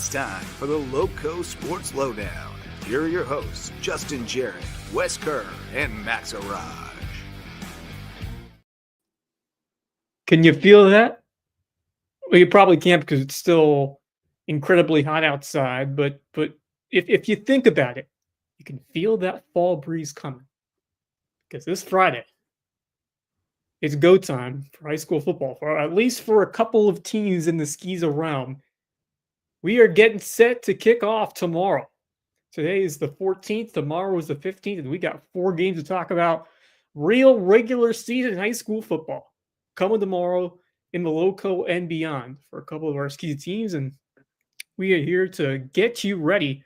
It's time for the Loco Sports Lowdown. Here are your hosts, Justin Jarrett, Wes Kerr, and Max Araj. Can you feel that? Well, you probably can't because it's still incredibly hot outside, but if you think about it, you can feel that fall breeze coming. Because this Friday, it's go time for high school football, for at least for a couple of teams in the SCISA realm. We are getting set to kick off tomorrow. Today is the 14th, tomorrow is the 15th, and we got 4 games to talk about. Real regular season high school football coming tomorrow in the Lowco and beyond for a couple of our SCISA teams, and we are here to get you ready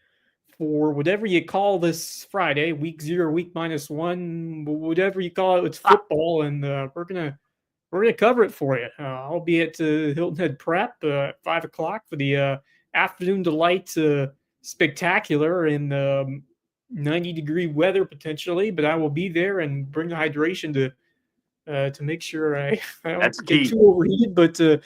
for whatever you call this Friday, week 0, week -1, whatever you call it. It's football, and we're gonna cover it for you. I'll be at Hilton Head Prep at 5 o'clock for the afternoon delight spectacular in 90-degree weather potentially, but I will be there and bring the hydration to make sure I don't get too overheated. But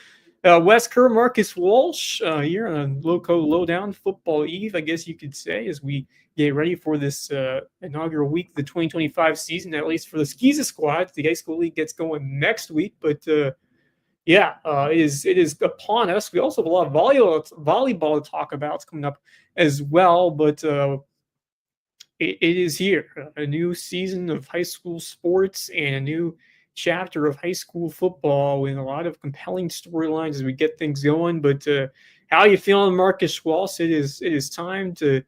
Wes Kerr, Marcus Walsh here on Loco Lowdown Football Eve, I guess you could say, as we get ready for this inaugural week of the 2025 season, at least for the SCISA squad. The high school league gets going next week, but it is upon us. We also have a lot of volleyball to talk about. It's coming up as well, but it is here. A new season of high school sports and a new chapter of high school football with a lot of compelling storylines as we get things going. But how are you feeling, Marcus Walsh? It is time to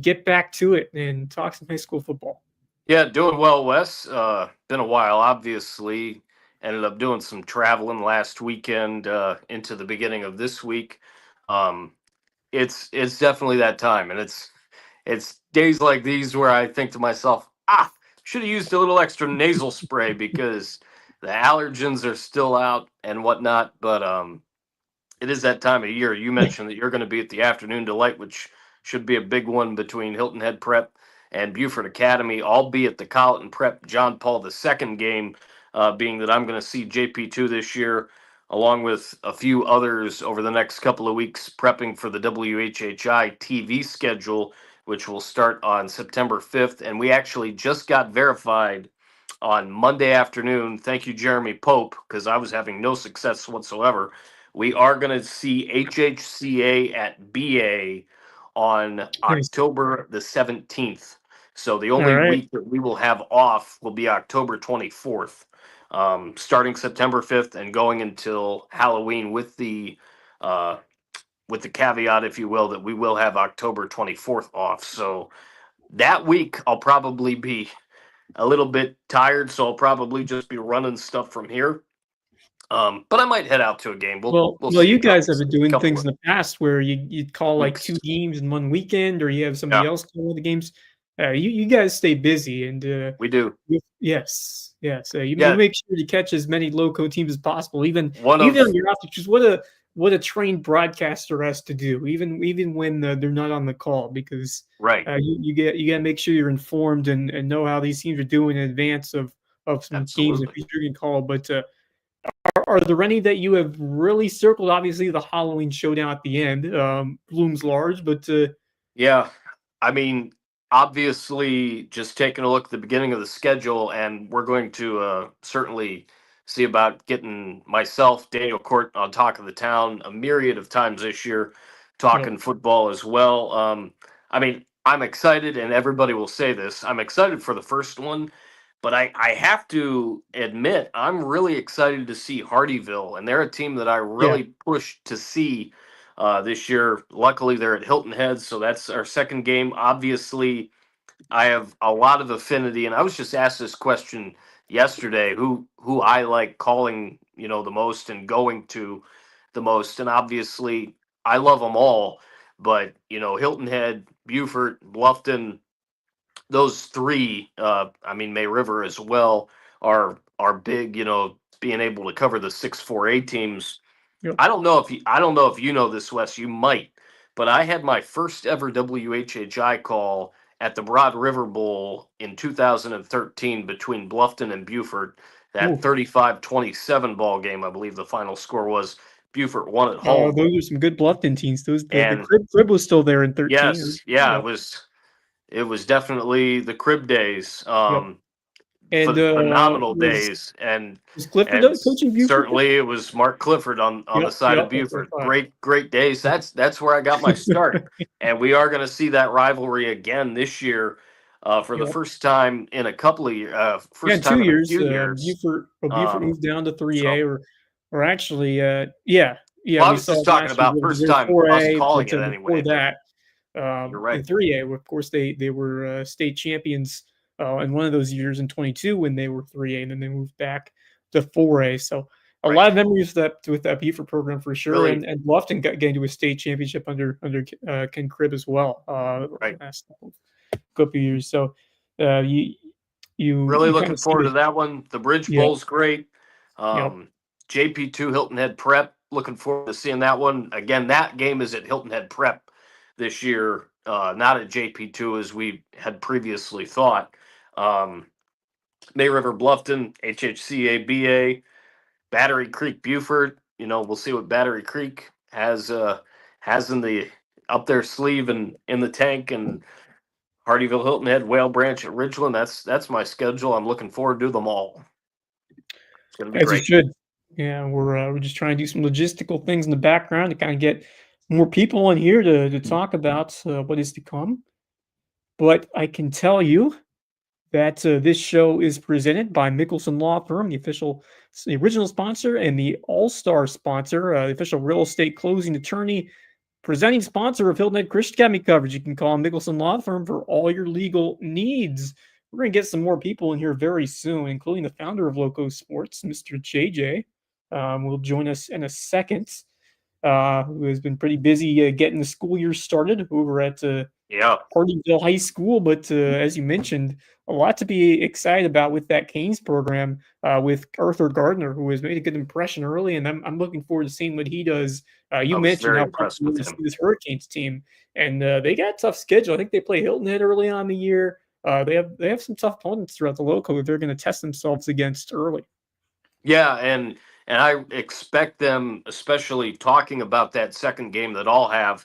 get back to it and talk some high school football. Yeah, doing well, Wes. Been a while, obviously. Ended up doing some traveling last weekend into the beginning of this week. It's definitely that time, and it's days like these where I think to myself, should have used a little extra nasal spray because the allergens are still out and whatnot. But it is that time of year. You mentioned that you're going to be at the afternoon delight, which should be a big one between Hilton Head Prep and Buford Academy. I'll be at the Colleton Prep John Paul II game, being that I'm going to see JP2 this year, along with a few others over the next couple of weeks, prepping for the WHHI TV schedule, which will start on September 5th. And we actually just got verified on Monday afternoon. Thank you, Jeremy Pope, because I was having no success whatsoever. We are going to see HHCA at BA on October the 17th. So the only week that we will have off will be October 24th, starting September 5th and going until Halloween with the caveat, if you will, that we will have October 24th off. So that week I'll probably be a little bit tired, so I'll probably just be running stuff from here. But I might head out to a game. We'll you guys have been doing things in the past where you'd call like 2 games in one weekend, or you have somebody else call the games. You guys stay busy, and we do. Yes. You make sure to catch as many Lowco teams as possible, even on your off. Which is what a trained broadcaster has to do, even when they're not on the call, because you got to make sure you're informed and know how these teams are doing in advance of some games that you're going to call. But are there any that you have really circled? Obviously, the Halloween showdown at the end looms large, but I mean, obviously, just taking a look at the beginning of the schedule, and we're going to certainly see about getting myself, Daniel Court, on Talk of the Town a myriad of times this year, talking football as well. I mean, I'm excited, and everybody will say this. I'm excited for the first one, but I have to admit, I'm really excited to see Hardyville, and they're a team that I really pushed to see this year. Luckily, they're at Hilton Head, so that's our second game. Obviously, I have a lot of affinity, and I was just asked this question yesterday, who I like calling, the most and going to the most. And obviously, I love them all, but, Hilton Head, Buford, Bluffton, those three, May River as well, are big, being able to cover the 6-4A teams. Yep. I don't know if you know this, Wes, you might, but I had my first ever WHHI call at the Broad River Bowl in 2013 between Bluffton and Buford, that 35-27 ball game, I believe the final score was. Beaufort won at Oh, home. those are some good Bluffton teams. The And crib was still there in 13. yes, yeah, Yep. it was definitely the crib days. Yep. And Phenomenal days, was Clifford and coaching Buford? certainly it was Mark Clifford on the side of That's what Buford. I thought. Great days. That's where I got my start, and we are going to see that rivalry again this year, for the Yep. first time in a couple of years. Yeah, First in time 2 in a years. few years. Buford moved down to 3A, So, or actually, well, I we was saw just it talking last year about because first they were time us 4A, calling but it before anyway. But that, you're right. in 3A, of course, they were state champions in one of those years in 22 when they were 3A, and then they moved back to 4A. So a lot of memories with that Buford program for sure, Really, and Bluffton got getting to a state championship under Ken Cribb as well. right. Last couple of years. So you Really kind looking of see forward the to that one. The Bridge yeah. Bowl's great. Yep. JP2 Hilton Head Prep. Looking forward to seeing that one. Again, that game is at Hilton Head Prep this year, not at JP2 as we had previously thought. May River Bluffton, HHCA BA, Battery Creek Buford. We'll see what Battery Creek has in the up their sleeve and in the tank, and Hardyville, Hilton Head, Whale Branch at Ridgeland. That's my schedule. I'm looking forward to them all. It's going to be As you great. should. Yeah, we're just trying to do some logistical things in the background to kind of get more people in here to talk about what is to come. But I can tell you that this show is presented by Mickelson Law Firm, the original sponsor and the all-star sponsor, the official real estate closing attorney, presenting sponsor of Hilton Head Christian Academy coverage. You can call Mickelson Law Firm for all your legal needs. We're going to get some more people in here very soon, including the founder of LowcoSports, Mr. JJ. Will join us in a second, who has been pretty busy getting the school year started over at Hardyville High School. But as you mentioned, a lot to be excited about with that Canes program with Arthur Gardner, who has made a good impression early, and I'm looking forward to seeing what he does. You I was mentioned very how impressed pumped with you to him. see this Hurricanes team, and they got a tough schedule. I think they play Hilton Head early on in the year. They have some tough opponents throughout the Lowco that they're going to test themselves against early. Yeah, and I expect them, especially talking about that second game that I'll have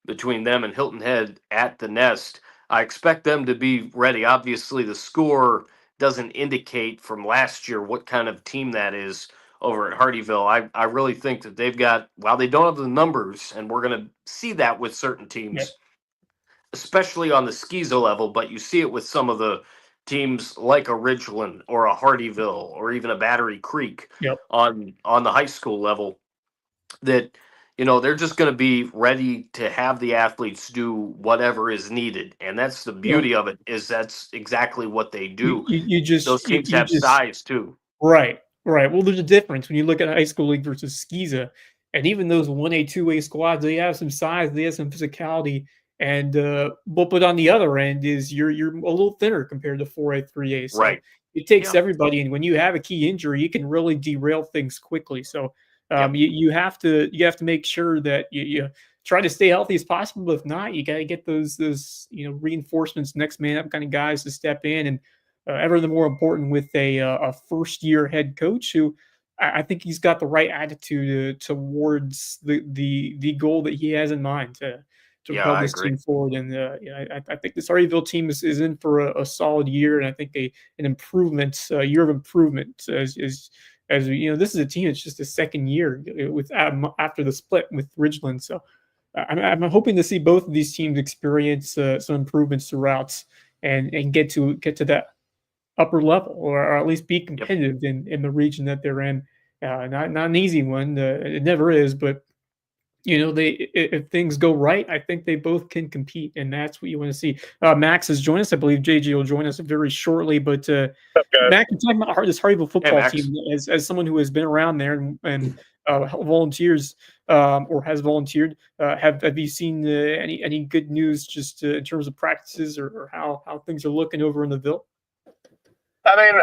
between them and Hilton Head at the Nest. I expect them to be ready. Obviously, the score doesn't indicate from last year what kind of team that is over at Hardyville. I really think that they've got, while they don't have the numbers, and we're going to see that with certain teams, especially on the SCISA level, but you see it with some of the teams like a Ridgeland or a Hardyville or even a Battery Creek Yep. on the high school level, that they're just going to be ready to have the athletes do whatever is needed, and that's the beauty of it, is that's exactly what they do. Those teams have size too. Right. Well, there's a difference when you look at high school league versus SCISA, and even those 1A, 2A squads, they have some size, they have some physicality, and but on the other end is you're a little thinner compared to 4A, 3A. So Right. it takes everybody, and when you have a key injury, you can really derail things quickly. So you have to make sure that you try to stay healthy as possible. But if not, you got to get those reinforcements, next man up kind of guys to step in, and ever the more important with a first year head coach who I think he's got the right attitude towards the goal that he has in mind to propel I this agree. team forward. And I think this Hardyville team is in for a solid year, and I think an improvement, year of improvement as this is a team that's just the second year with after the split with Ridgeland. So I'm hoping to see both of these teams experience some improvements throughout and get to that upper level, or at least be competitive in the region that they're in. Not an easy one. It never is, but if things go right, I think they both can compete, and that's what you want to see. Max has joined us. I believe JG will join us very shortly. But Max, you're talking about this Hardyville football team as someone who has been around there and volunteers or has volunteered. Have you seen any good news just in terms of practices or how things are looking over in the Ville? I mean,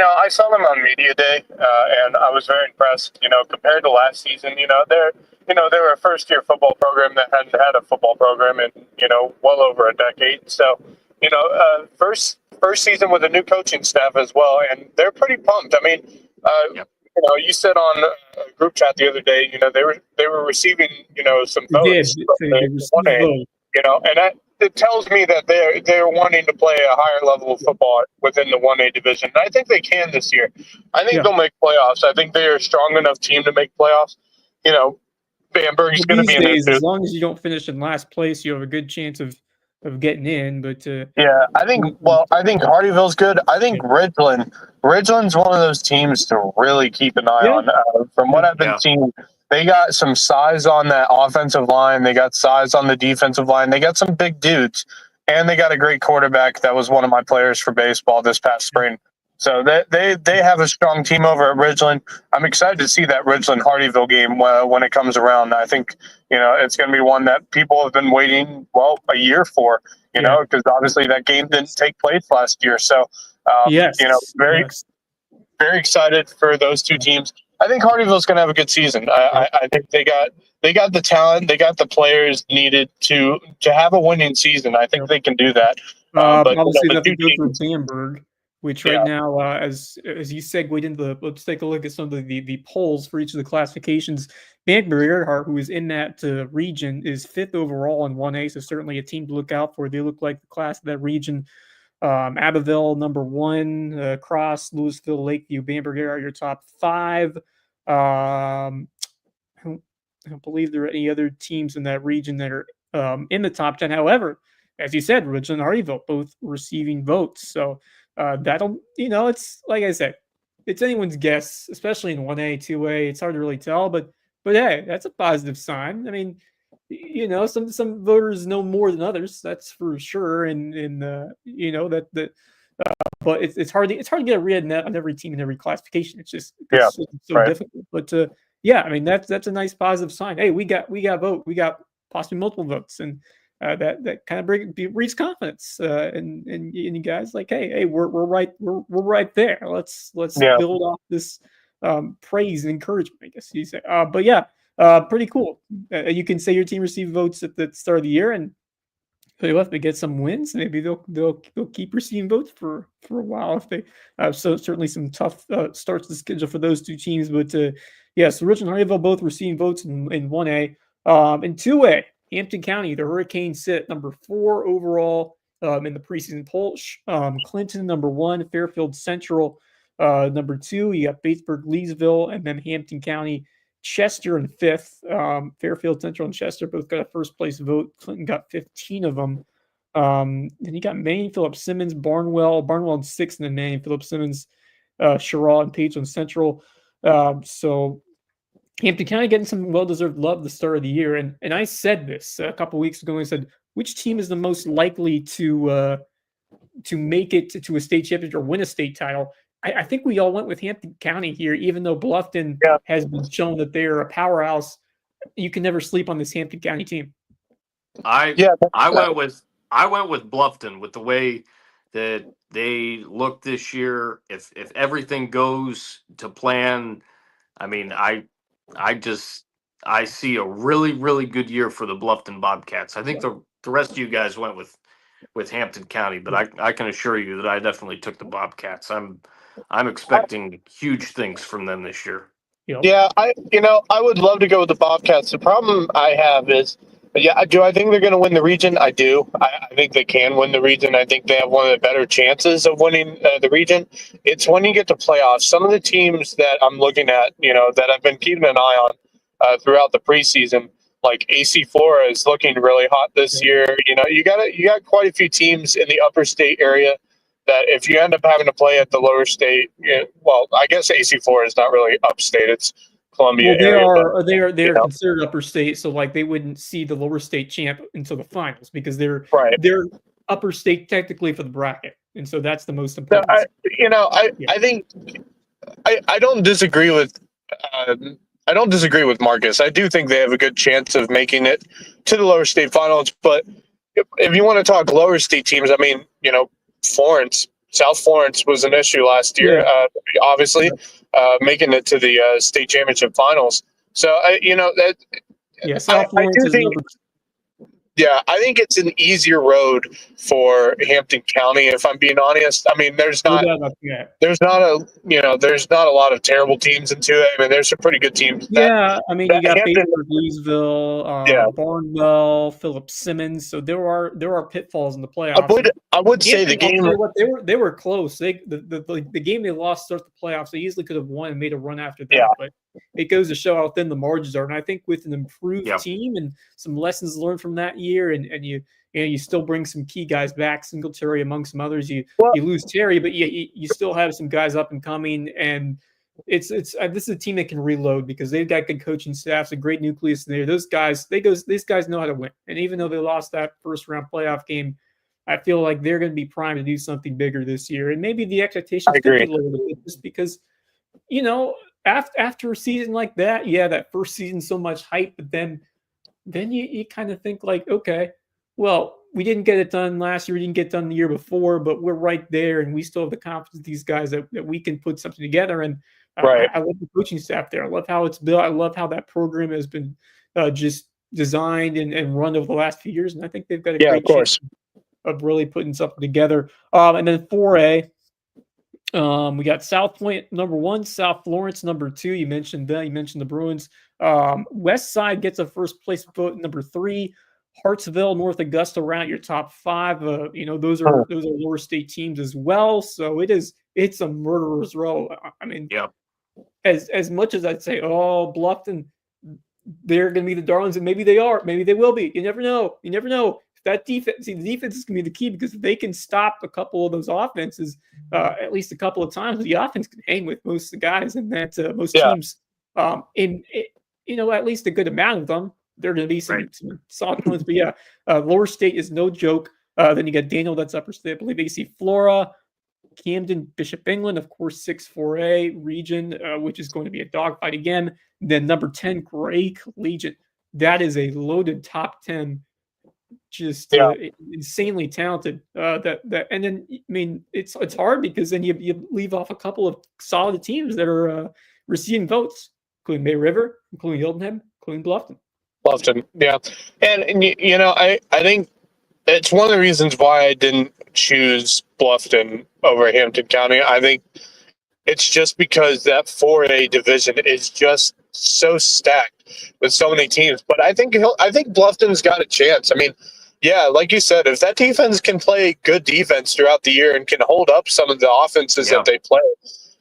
I saw them on media day, and I was very impressed. Compared to last season, they were a first-year football program that hadn't had a football program in, well over a decade. So, first season with a new coaching staff as well, and they're pretty pumped. I mean, you said on a group chat the other day, they were receiving, some They did. votes from They the received 1A, votes. and it tells me that they're wanting to play a higher level of football within the 1A division. And I think they can this year. I think they'll make playoffs. I think they are a strong enough team to make playoffs. Bamberg is going to These be in there days, too. as long as you don't finish in last place, you have a good chance of getting in. But Yeah, I think Hardyville's good. I think Ridgeland's one of those teams to really keep an eye on. From what I've been seeing, they got some size on that offensive line. They got size on the defensive line. They got some big dudes, and they got a great quarterback that was one of my players for baseball this past spring. So they have a strong team over at Ridgeland. I'm excited to see that Ridgeland Hardyville game when it comes around. I think it's going to be one that people have been waiting a year for. Because obviously that game didn't take place last year. So, very excited for those two teams. I think Hardyville's going to have a good season. I think they got the talent, they got the players needed to have a winning season. I think they can do that. But obviously, nothing good for Bamberg, which right now, as you segued into let's take a look at some of the polls for each of the classifications. Bamberg Earhart, who is in that region, is 5th overall in 1A, so certainly a team to look out for. They look like the class of that region. Abbeville, number 1, Cross, Louisville, Lakeview, Bamberg Earhart, your top 5. I don't believe there are any other teams in that region that are in the top 10. However, as you said, Ridgeland and Hardyville both receiving votes. So that'll, it's like I said, it's anyone's guess, especially in 1A, 2A. It's hard to really tell, but hey, that's a positive sign. I mean, some voters know more than others, that's for sure. And but it's hard to get a read net on every team in every classification. It's just so difficult. But I mean that's a nice positive sign. Hey, we got vote, we got possibly multiple votes, and that kind of breeds confidence and you guys like, hey, we're right there. Let's build off this praise and encouragement, I guess you say. But pretty cool. You can say your team received votes at the start of the year, and if they get some wins, maybe they'll keep receiving votes for a while. If they so certainly some tough starts to the schedule for those two teams. But so Ridgeland and Hardyville both receiving votes in 1A. In 2A, Hampton County, the Hurricanes sit number 4 overall in the preseason poll. Clinton number 1, Fairfield Central number 2. You got Batesburg, Leesville, and then Hampton County, Chester in 5th. Fairfield Central and Chester both got a first place vote. Clinton got 15 of them. Then you got Manning, Philip Simmons, Barnwell in 6th, and then Manning, Philip Simmons, Sherrod, and Page on Central. So Hampton County getting some well-deserved love at the start of the year. And I said this a couple weeks ago. I said, which team is the most likely to make it to a state championship or win a state title? I think we all went with Hampton County here, even though Bluffton has been shown that they're a powerhouse. You can never sleep on this Hampton County team. I went with Bluffton with the way that they look this year. If everything goes to plan, I mean, I see a really, really good year for the Bluffton Bobcats. I think the rest of you guys went with Hampton County, but I can assure you that I definitely took the Bobcats. I'm expecting huge things from them this year. Yeah, I would love to go with the Bobcats. The problem I have is, do I think they're going to win the region? I do. I think they can win the region. I think they have one of the better chances of winning the region. It's when you get to playoffs. Some of the teams that I'm looking at, that I've been keeping an eye on throughout the preseason, like AC Flora is looking really hot this year. You got quite a few teams in the upper state area that if you end up having to play at the lower state, I guess AC Flora is not really upstate. It's Columbia area. They are considered upper state, so like they wouldn't see the lower state champ until the finals because they're upper state technically for the bracket, and so that's the most important. I think I don't disagree with Marcus. I do think they have a good chance of making it to the lower state finals. But if you want to talk lower state teams, I mean, South Florence was an issue last year. Obviously, making it to the state championship finals. So South Florence Yeah, I think it's an easier road for Hampton County, if I'm being honest. I mean, there's No not doubt about that. there's not a there's not a lot of terrible teams in 2A. I mean, there's some pretty good teams. Yeah, I mean, That you got Hampton, Batesburg, Louisville, yeah, Barnwell, Philip Simmons. So there are pitfalls in the I playoffs. would And I would say the I'll game. tell you what, they were close. The game they lost to start the playoffs, they easily could have won and made a run after that. Yeah. But it goes to show how thin the margins are. And I think with an improved Yeah. team and some lessons learned from that year, and you still bring some key guys back, Singletary among some others. You lose Terry, but you still have some guys up and coming. And this is a team that can reload because they've got good coaching staffs, a great nucleus in there. These guys know how to win. And even though they lost that first round playoff game, I feel like they're going to be primed to do something bigger this year. And maybe the expectations could be lowered a bit just because, after a season like that, that first season, so much hype, but then you kind of think like, okay, well, we didn't get it done last year, we didn't get it done the year before, but we're right there, and we still have the confidence in these guys that we can put something together. And Right. I love the coaching staff there. I love how it's built. I love how that program has been just designed and run over the last few years. And I think they've got a great chance of really putting something together. And then 4A, we got South Point number 1, South Florence number 2. You mentioned that. You mentioned the Bruins. West Side gets a first place vote number 3. Hartsville, North Augusta round your top 5. Those are lower state teams as well. So it's a murderer's row. I mean, as much as I'd say, Bluffton, they're going to be the darlings, and maybe they are, maybe they will be. You never know. That defense, the defense is going to be the key because if they can stop a couple of those offenses, at least a couple of times, the offense can hang with most of the guys, and that most teams, at least a good amount of them. There are going to be some solid opponents, but lower state is no joke. Then you got Daniel, that's upper state. I believe AC Flora, Camden, Bishop England, of course, 6-4A region, which is going to be a dogfight again. Then number 10, Gray Collegiate. That is a loaded top 10, just insanely talented. And then I mean it's hard because then you leave off a couple of solid teams that are receiving votes, including May River, including Hildenham, including Bluffton. Yeah, and I think it's one of the reasons why I didn't choose Bluffton over Hampton County. I think it's just because that 4A division is just so stacked with so many teams. But I think Bluffton's got a chance. I mean, yeah, like you said, if that defense can play good defense throughout the year and can hold up some of the offenses that they play,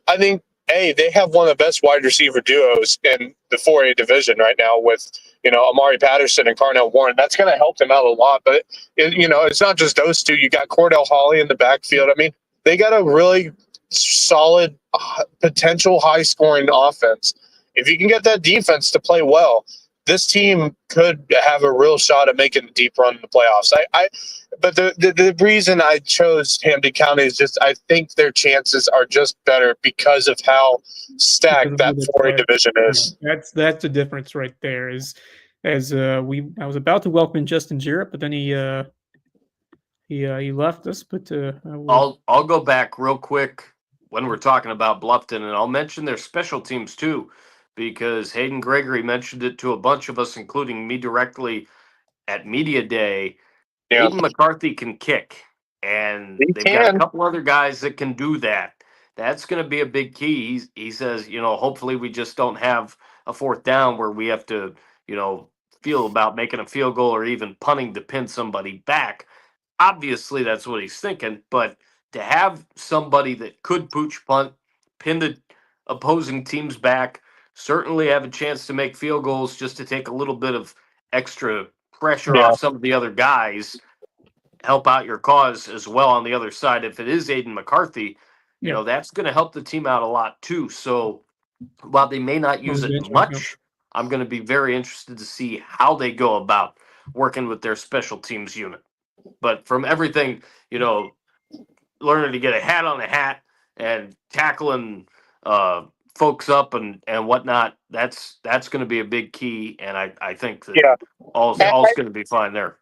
I think they have one of the best wide receiver duos in the 4A division right now with Amari Patterson and Carnell Warren. That's going to help them out a lot. But it's not just those two. You got Cordell Hawley in the backfield. I mean, they got a really solid potential high scoring offense. If you can get that defense to play well, this team could have a real shot at making a deep run in the playoffs. But the reason I chose Hampton County is just I think their chances are just better because of how stacked that 4A division is. That's the difference right there. I was about to welcome Justin Jarrett, but then he left us. But I'll go back real quick when we're talking about Bluffton, and I'll mention their special teams too, because Hayden Gregory mentioned it to a bunch of us, including me directly at Media Day. Yeah. Hayden McCarthy can kick, and they've got a couple other guys that can do that. That's going to be a big key. He says, hopefully we just don't have a fourth down where we have to, feel about making a field goal or even punting to pin somebody back. Obviously, that's what he's thinking, but to have somebody that could pooch punt, pin the opposing teams back, certainly have a chance to make field goals just to take a little bit of extra pressure off some of the other guys, help out your cause as well on the other side. If it is Aiden McCarthy, that's going to help the team out a lot too. So while they may not use it much, I'm going to be very interested to see how they go about working with their special teams unit. But from everything, learning to get a hat on a hat and tackling folks up and whatnot, that's going to be a big key. And I think that all's going to be fine there.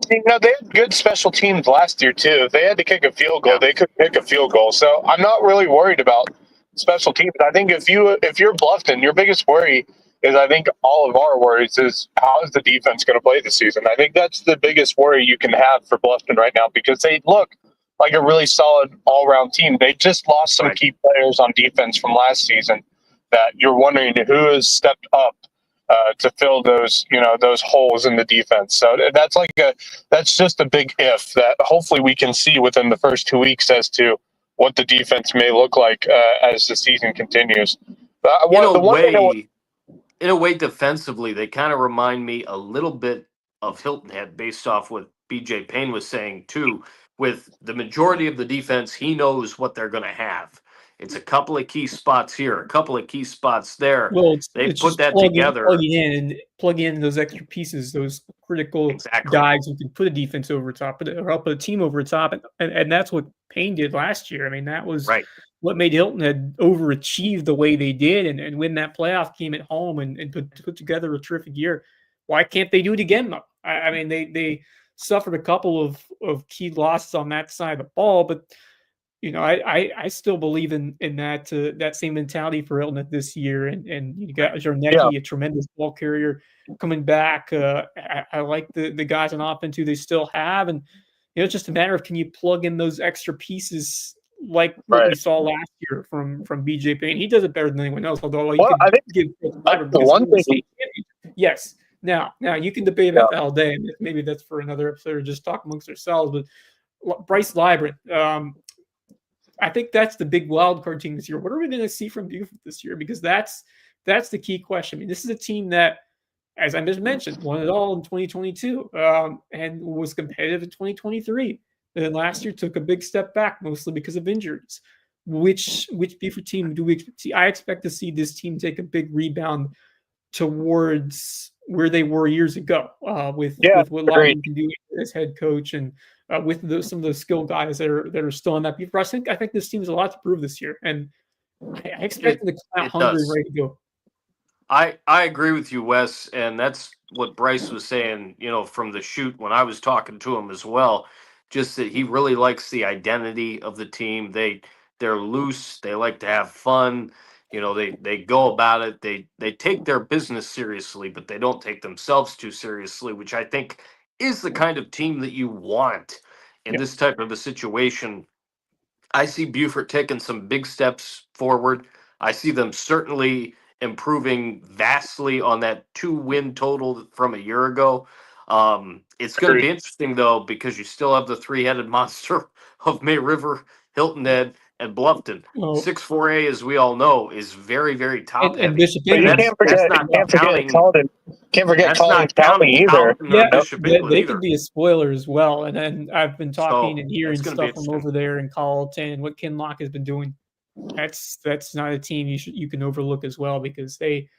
They had good special teams last year too. If they had to kick a field goal, they could kick a field goal. So I'm not really worried about special teams. I think if you're Bluffton, your biggest worry is I think all of our worries is how is the defense going to play this season? I think that's the biggest worry you can have for Bluffton right now, because they look like a really solid all-around team. They just lost some key players on defense from last season that you're wondering who has stepped up to fill those holes in the defense. So that's just a big if that hopefully we can see within the first 2 weeks as to what the defense may look like as the season continues. In a way, defensively, they kind of remind me a little bit of Hilton Head, based off what BJ Payne was saying too. With the majority of the defense, he knows what they're going to have. It's a couple of key spots here, a couple of key spots there. Well, they it's put that together. Plug in those extra pieces, those critical guys who can put a defense over top, or help put a team over top, and that's what Payne did last year. I mean, that was what made Hilton Head overachieve the way they did, and win that playoff game at home, and put together a terrific year. Why can't they do it again, though? I mean, they suffered a couple of key losses on that side of the ball, but I still believe in that same mentality for Hilton Head this year, and you got Jarnecki, a tremendous ball carrier, coming back. I like the guys on offense who they still have, and it's just a matter of, can you plug in those extra pieces like what we saw last year from BJ Payne. He does it better than anyone else. Although I think give the one thing. Yes. Now you can debate about that all day, and maybe that's for another episode, or just talk amongst ourselves. But Bryce Librant, I think that's the big wild card team this year. What are we going to see from Buford this year? Because that's the key question. I mean, this is a team that, as I just mentioned, won it all in 2022 and was competitive in 2023. And then last year took a big step back, mostly because of injuries. Which Buford team do we expect to see? I expect to see this team take a big rebound towards where they were years ago with what Lowdown can do as head coach, and with some of those skill guys that are still in that Buford. I think this team has a lot to prove this year, and I expect them to come out hungry and ready to go. I agree with you, Wes, and that's what Bryce was saying, from the shoot when I was talking to him as well. Just that he really likes the identity of the team. They're loose. They like to have fun. They go about it. They take their business seriously, but they don't take themselves too seriously, which I think is the kind of team that you want in this type of a situation. I see Buford taking some big steps forward. I see them certainly improving vastly on that 2-win total from a year ago. It's going to be interesting, though, because you still have the three-headed monster of May River, Hilton Head, and Bluffton. 6-4A, as we all know, is very, very top heavy. And Bishop England. Can't forget Colin County either. They could be a spoiler as well. And then I've been talking and hearing stuff from over there in Colleton and what Kinloch has been doing. That's not a team you can overlook as well, because they've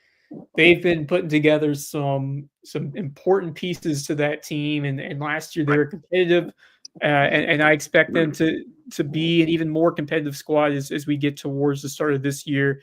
been putting together some important pieces to that team, and last year they were competitive, and I expect them to be an even more competitive squad as we get towards the start of this year.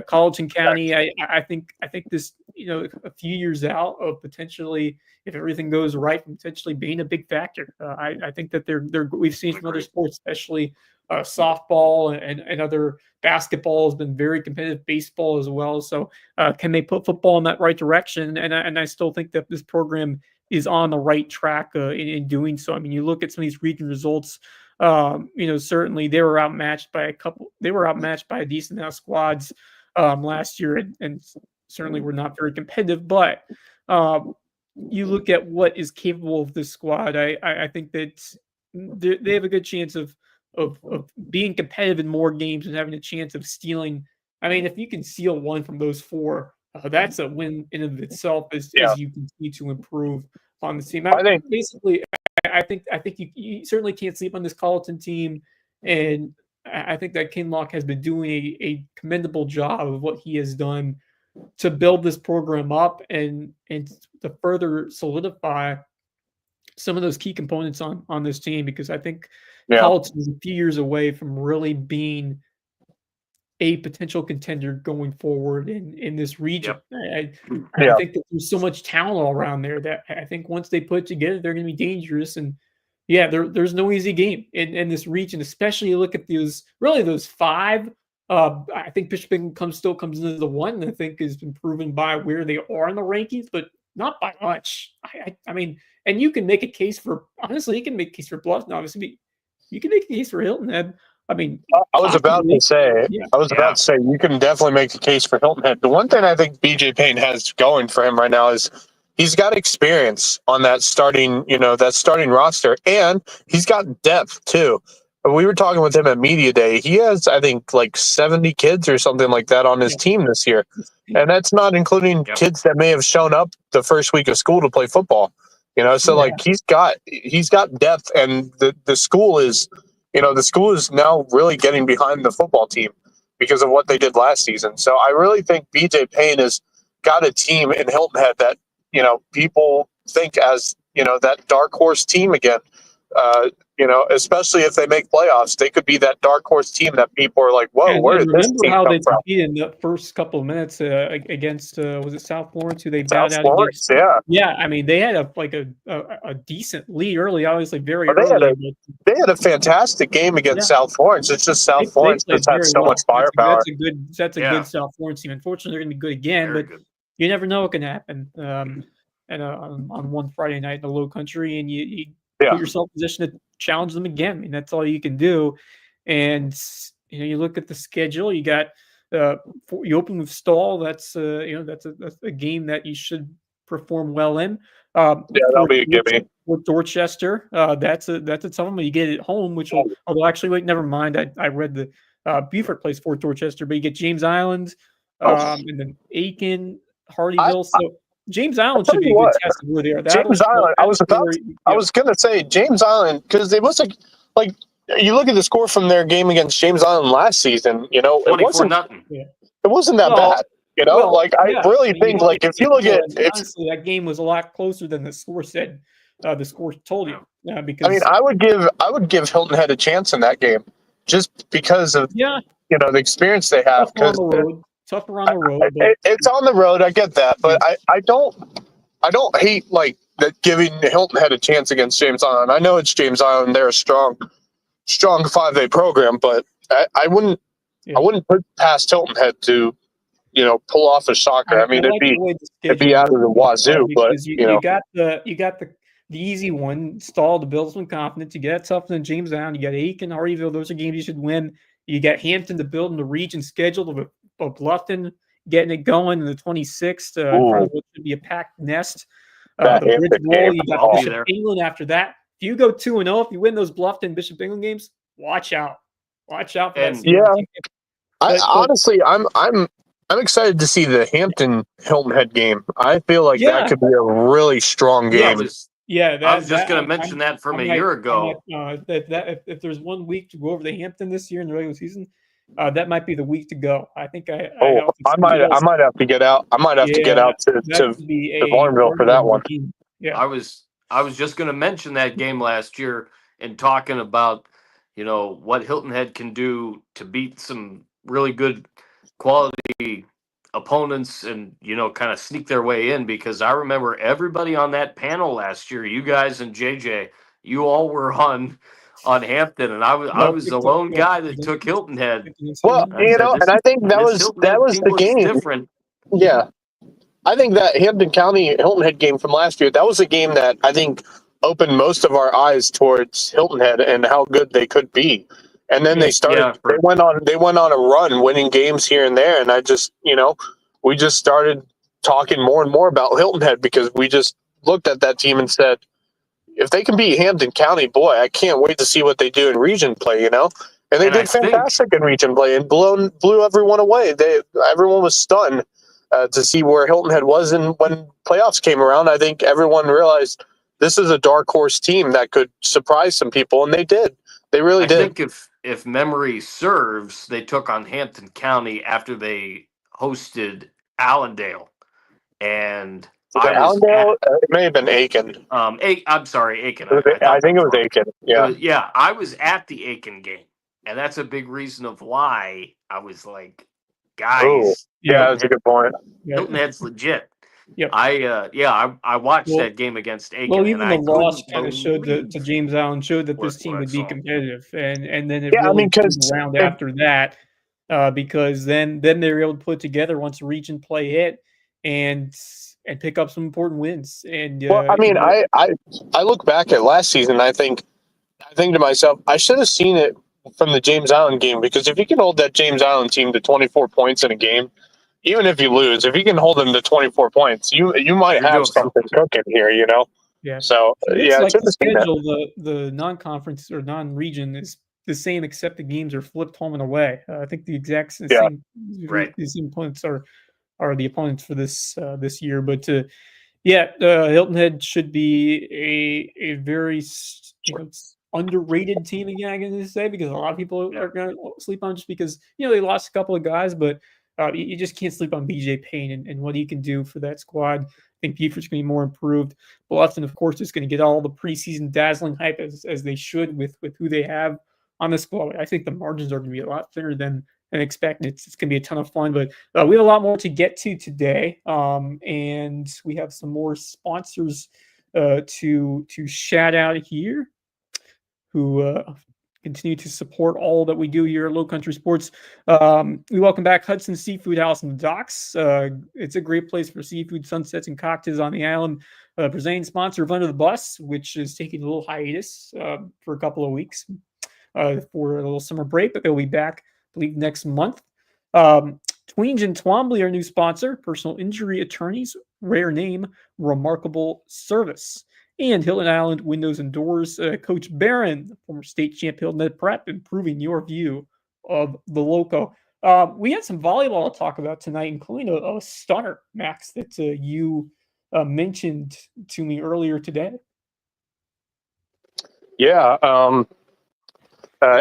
Colleton County, I think this, a few years out of potentially, if everything goes right, potentially being a big factor. I think that we've seen from other sports, especially softball and other basketball has been very competitive, baseball as well. So can they put football in that right direction? And I still think that this program is on the right track in doing so. I mean, you look at some of these region results, certainly they were outmatched by a decent amount of squads last year, and certainly were not very competitive. But you look at what is capable of this squad, I think that they have a good chance of being competitive in more games and having a chance of stealing. I mean, if you can steal one from those four, that's a win in of itself as you continue to improve on the team. I think you certainly can't sleep on this Colleton team, and I think that Kinloch has been doing a commendable job of what he has done to build this program up and to further solidify some of those key components on this team, because I think Colleton is a few years away from really being a potential contender going forward in this region. I think that there's so much talent all around there that I think once they put it together, they're going to be dangerous. And there's no easy game in this region, especially you look at those 5 I think Bishop England still comes into the one, and I think has been proven by where they are in the rankings, but not by much. I mean, and you can make a case for, honestly, you can make a case for Bluffton, obviously. You can make a case for Hilton Head. I mean, I was about to say, yeah. you can definitely make a case for Hilton Head. The one thing I think BJ Payne has going for him right now is he's got experience on that starting roster, and he's got depth too. We were talking with him at Media Day. He has, I think, like 70 kids or something like that on his team this year. And that's not including kids that may have shown up the first week of school to play football. So like he's got depth, and the school is now really getting behind the football team because of what they did last season. So I really think BJ Payne has got a team in Hilton Head that, people think as, that dark horse team again. Especially if they make playoffs, they could be that dark horse team that people are like, "Whoa, where did this team come from?" Remember how they competed in the first couple of minutes against was it South Florence, who they South bowed out Florence, against? Yeah. I mean, they had a decent lead early, obviously very early. They had a fantastic game against South Florence. It's just South Florence just had so much firepower. That's a good South Florence team. Unfortunately, they're going to be good again, but you never know what can happen. And on one Friday night in the Low Country, and you put yourself in a position to challenge them again. I mean, that's all you can do. And you look at the schedule. You got you open with Stall. That's that's a game that you should perform well in. That'll be a gimme. With Dorchester, that's a tough one. You get it at home, which will. Although actually, wait, never mind. I read the Beaufort plays Fort Dorchester, but you get James Island, and then Aiken, Hardyville. So James Island should be a good test of where they are. James Island. I was gonna say James Island, because it was like you look at the score from their game against James Island last season. It wasn't nothing. It wasn't that bad. I really think if you look at honestly, that game was a lot closer than the score said. The score told you. Because I would give Hilton Head a chance in that game, just because of the experience they have. Tougher on the road. It's on the road. I get that, but I don't hate that giving Hilton Head a chance against James Island. I know it's James Island; they're a strong 5A program, but I wouldn't put past Hilton Head to pull off a shocker. It'd be out of the wazoo, but you got the easy one, Stall to build some confidence. You get tougher than James Island. You got Aiken, Hardyville. Those are games you should win. You got Hampton to build in the region schedule of Bluffton getting it going in the 26th. Probably should be a packed nest. The Bridge Bowl, you got Bishop England after that. If you go 2-0, if you win those Bluffton Bishop England games, watch out. Watch out for that. Honestly, I'm excited to see the Hampton Hilton Head game. I feel like that could be a really strong game. I was just going to mention that from a year ago. If there's 1 week to go over the Hampton this year in the regular season, that might be the week to go. I think I might have to get out. I might have to get out to Barnville for that one. Yeah, I was just going to mention that game last year and talking about what Hilton Head can do to beat some really good quality opponents and kind of sneak their way in, because I remember everybody on that panel last year, you guys and JJ, you all were on Hampton, and I was the lone guy that took Hilton Head. Well, and I think that was the game. Different. Yeah, I think that Hampton County Hilton Head game from last year, that was a game that I think opened most of our eyes towards Hilton Head and how good they could be. And then they started. They went on a run, winning games here and there, and I just we just started talking more and more about Hilton Head, because we just looked at that team and said, if they can beat Hampton County, boy, I can't wait to see what they do in region play, And they did fantastic in region play and blew everyone away. Everyone was stunned to see where Hilton Head was, and when playoffs came around, I think everyone realized this is a dark horse team that could surprise some people, and they did. They really did. I think if memory serves, they took on Hampton County after they hosted Allendale, and Allendale, it may have been Aiken. I'm sorry, Aiken. I think it was Aiken. Yeah, I was at the Aiken game, and that's a big reason of why I was like, guys. That's a good point. Hilton Head's legit. Yep. I watched that game against Aiken. Well, even the loss kind of showed to James Island that this team would be competitive, and then it really came around after that. because then they're able to put together once region play hit and pick up some important wins. And Well, I mean, I look back at last season. I think to myself, I should have seen it from the James Island game, because if you can hold that James Island team to 24 points in a game, even if you lose, if you can hold them to 24 points, you might have something cooking here, you know? Yeah. So, it's I like should the have seen that. schedule, the non-conference or non-region is the same, except the games are flipped home and away. I think the exact same, Right. These opponents are the opponents for this year. But Hilton Head should be a very underrated team again. I'm going to say, because a lot of people are going to sleep on just because they lost a couple of guys, but you just can't sleep on BJ Payne and what he can do for that squad. I think Beaufort's going to be more improved. Bluffton, of course, is going to get all the preseason dazzling hype as they should with who they have on the squad. I think the margins are going to be a lot thinner than expected. It's going to be a ton of fun, but we have a lot more to get to today, and we have some more sponsors to shout out here who continue to support all that we do here at Low Country Sports. We welcome back Hudson Seafood House in the Docks. It's a great place for seafood, sunsets, and cocktails on the island. Presenting sponsor of Under the Bus, which is taking a little hiatus for a couple of weeks for a little summer break, but they'll be back, I believe, next month. Twenge and Twombly, our new sponsor, personal injury attorneys, rare name, remarkable service. And Hilton Island Windows and Doors, Coach Barron, former state champ Hilton Head Prep, improving your view of the Lowco. We had some volleyball to talk about tonight, including a stunner, Max, that you mentioned to me earlier today. Yeah,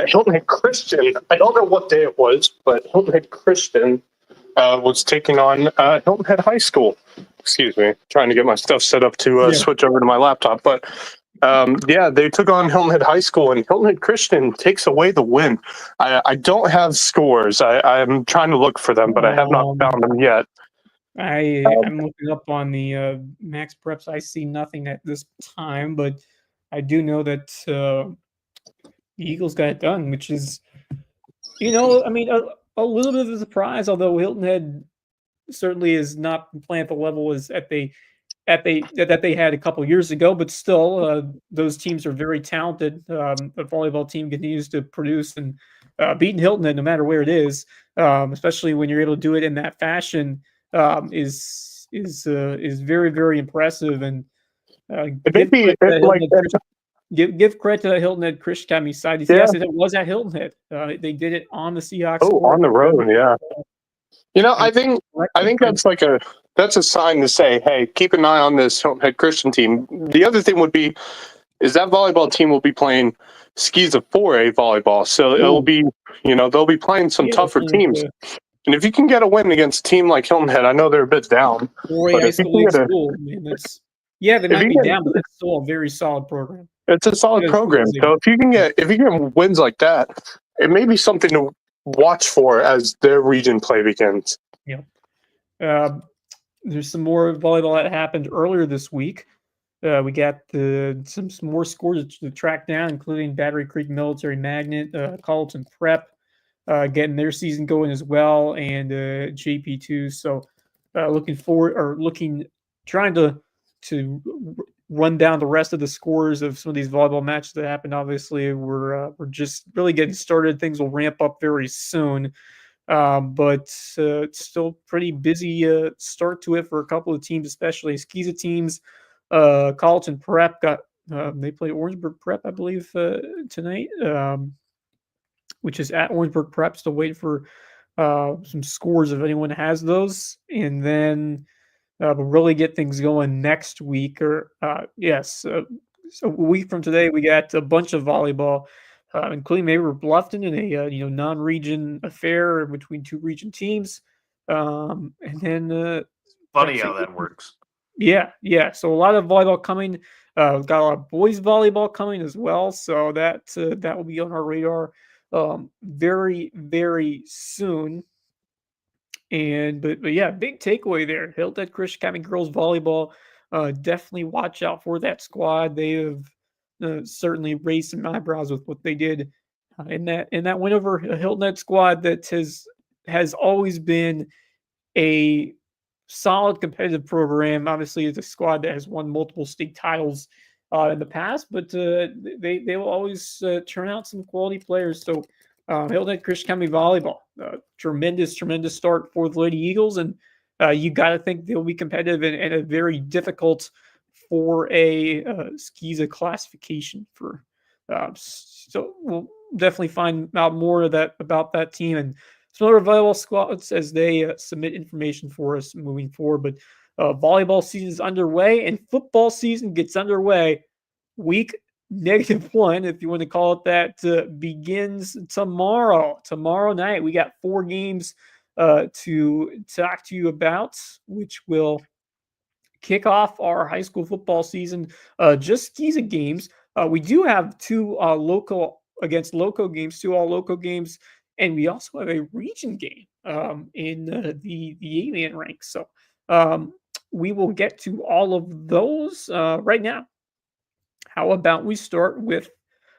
Hilton Head Christian, I don't know what day it was, but Hilton Head Christian was taking on Hilton Head High School. Excuse me, trying to get my stuff set up to switch over to my laptop. But they took on Hilton Head High School, and Hilton Head Christian takes away the win. I don't have scores. I'm trying to look for them, but I have not found them yet. I'm looking up on the Max Preps. I see nothing at this time, but I do know that the Eagles got it done, which is, a little bit of a surprise, although Hilton Head certainly is not playing at the level that they had a couple years ago, but still, those teams are very talented. The volleyball team continues to produce, and beating Hilton Head, no matter where it is, especially when you're able to do it in that fashion, is very, very impressive. And give credit to Hilton Head Christian Academy side. Yes, it was at Hilton Head. They did it on the Seahawks. Oh, on the road, yeah. I think that's a sign to say, hey, keep an eye on this Hilton Head Christian team. The other thing would be is that volleyball team will be playing SCISA 4A volleyball, so it'll be they'll be playing some tougher teams. And if you can get a win against a team like Hilton Head, I know they're a bit down. But if you can get they might be down, but it's still a very solid program. It's a solid program. So if you can get wins like that, it may be something to watch for as their region play begins. Yeah. There's some more volleyball that happened earlier this week. We got some more scores to track down, including Battery Creek Military Magnet, Carleton Prep, getting their season going as well, and JP2. So trying to run down the rest of the scores of some of these volleyball matches that happened. Obviously, we're just really getting started. Things will ramp up very soon. But it's still pretty busy start to it for a couple of teams, especially SCISA teams. Carleton Prep they played Orangeburg Prep, I believe, tonight, which is at Orangeburg Prep. Still waiting for some scores if anyone has those, and then we'll really get things going next week. So a week from today, we got a bunch of volleyball. Including maybe Bluffton in a non-region affair between two region teams, and then funny how that works. Yeah. So a lot of volleyball coming. We've got a lot of boys volleyball coming as well. So that will be on our radar very, very soon. And but big takeaway there. Hilton Head Christian Academy girls volleyball. Definitely watch out for that squad. They have certainly raised some eyebrows with what they did in that win over a Hilton Head squad that has has always been a solid competitive program. Obviously, it's a squad that has won multiple state titles in the past, but they will always turn out some quality players. So Hilton Head Christian County volleyball, tremendous start for the Lady Eagles, and you got to think they'll be competitive and a very difficult for a SCISA classification for. So we'll definitely find out more of that about that team and some other volleyball squads as they submit information for us moving forward. But volleyball season is underway and football season gets underway. Week -1, if you want to call it that, begins tomorrow. Tomorrow night, we got 4 games to talk to you about, which will kick off our high school football season. Just SCISA games. We do have 2 local against Lowco games, 2 all Lowco games, and we also have a region game in the 8-man ranks. So we will get to all of those right now. How about we start with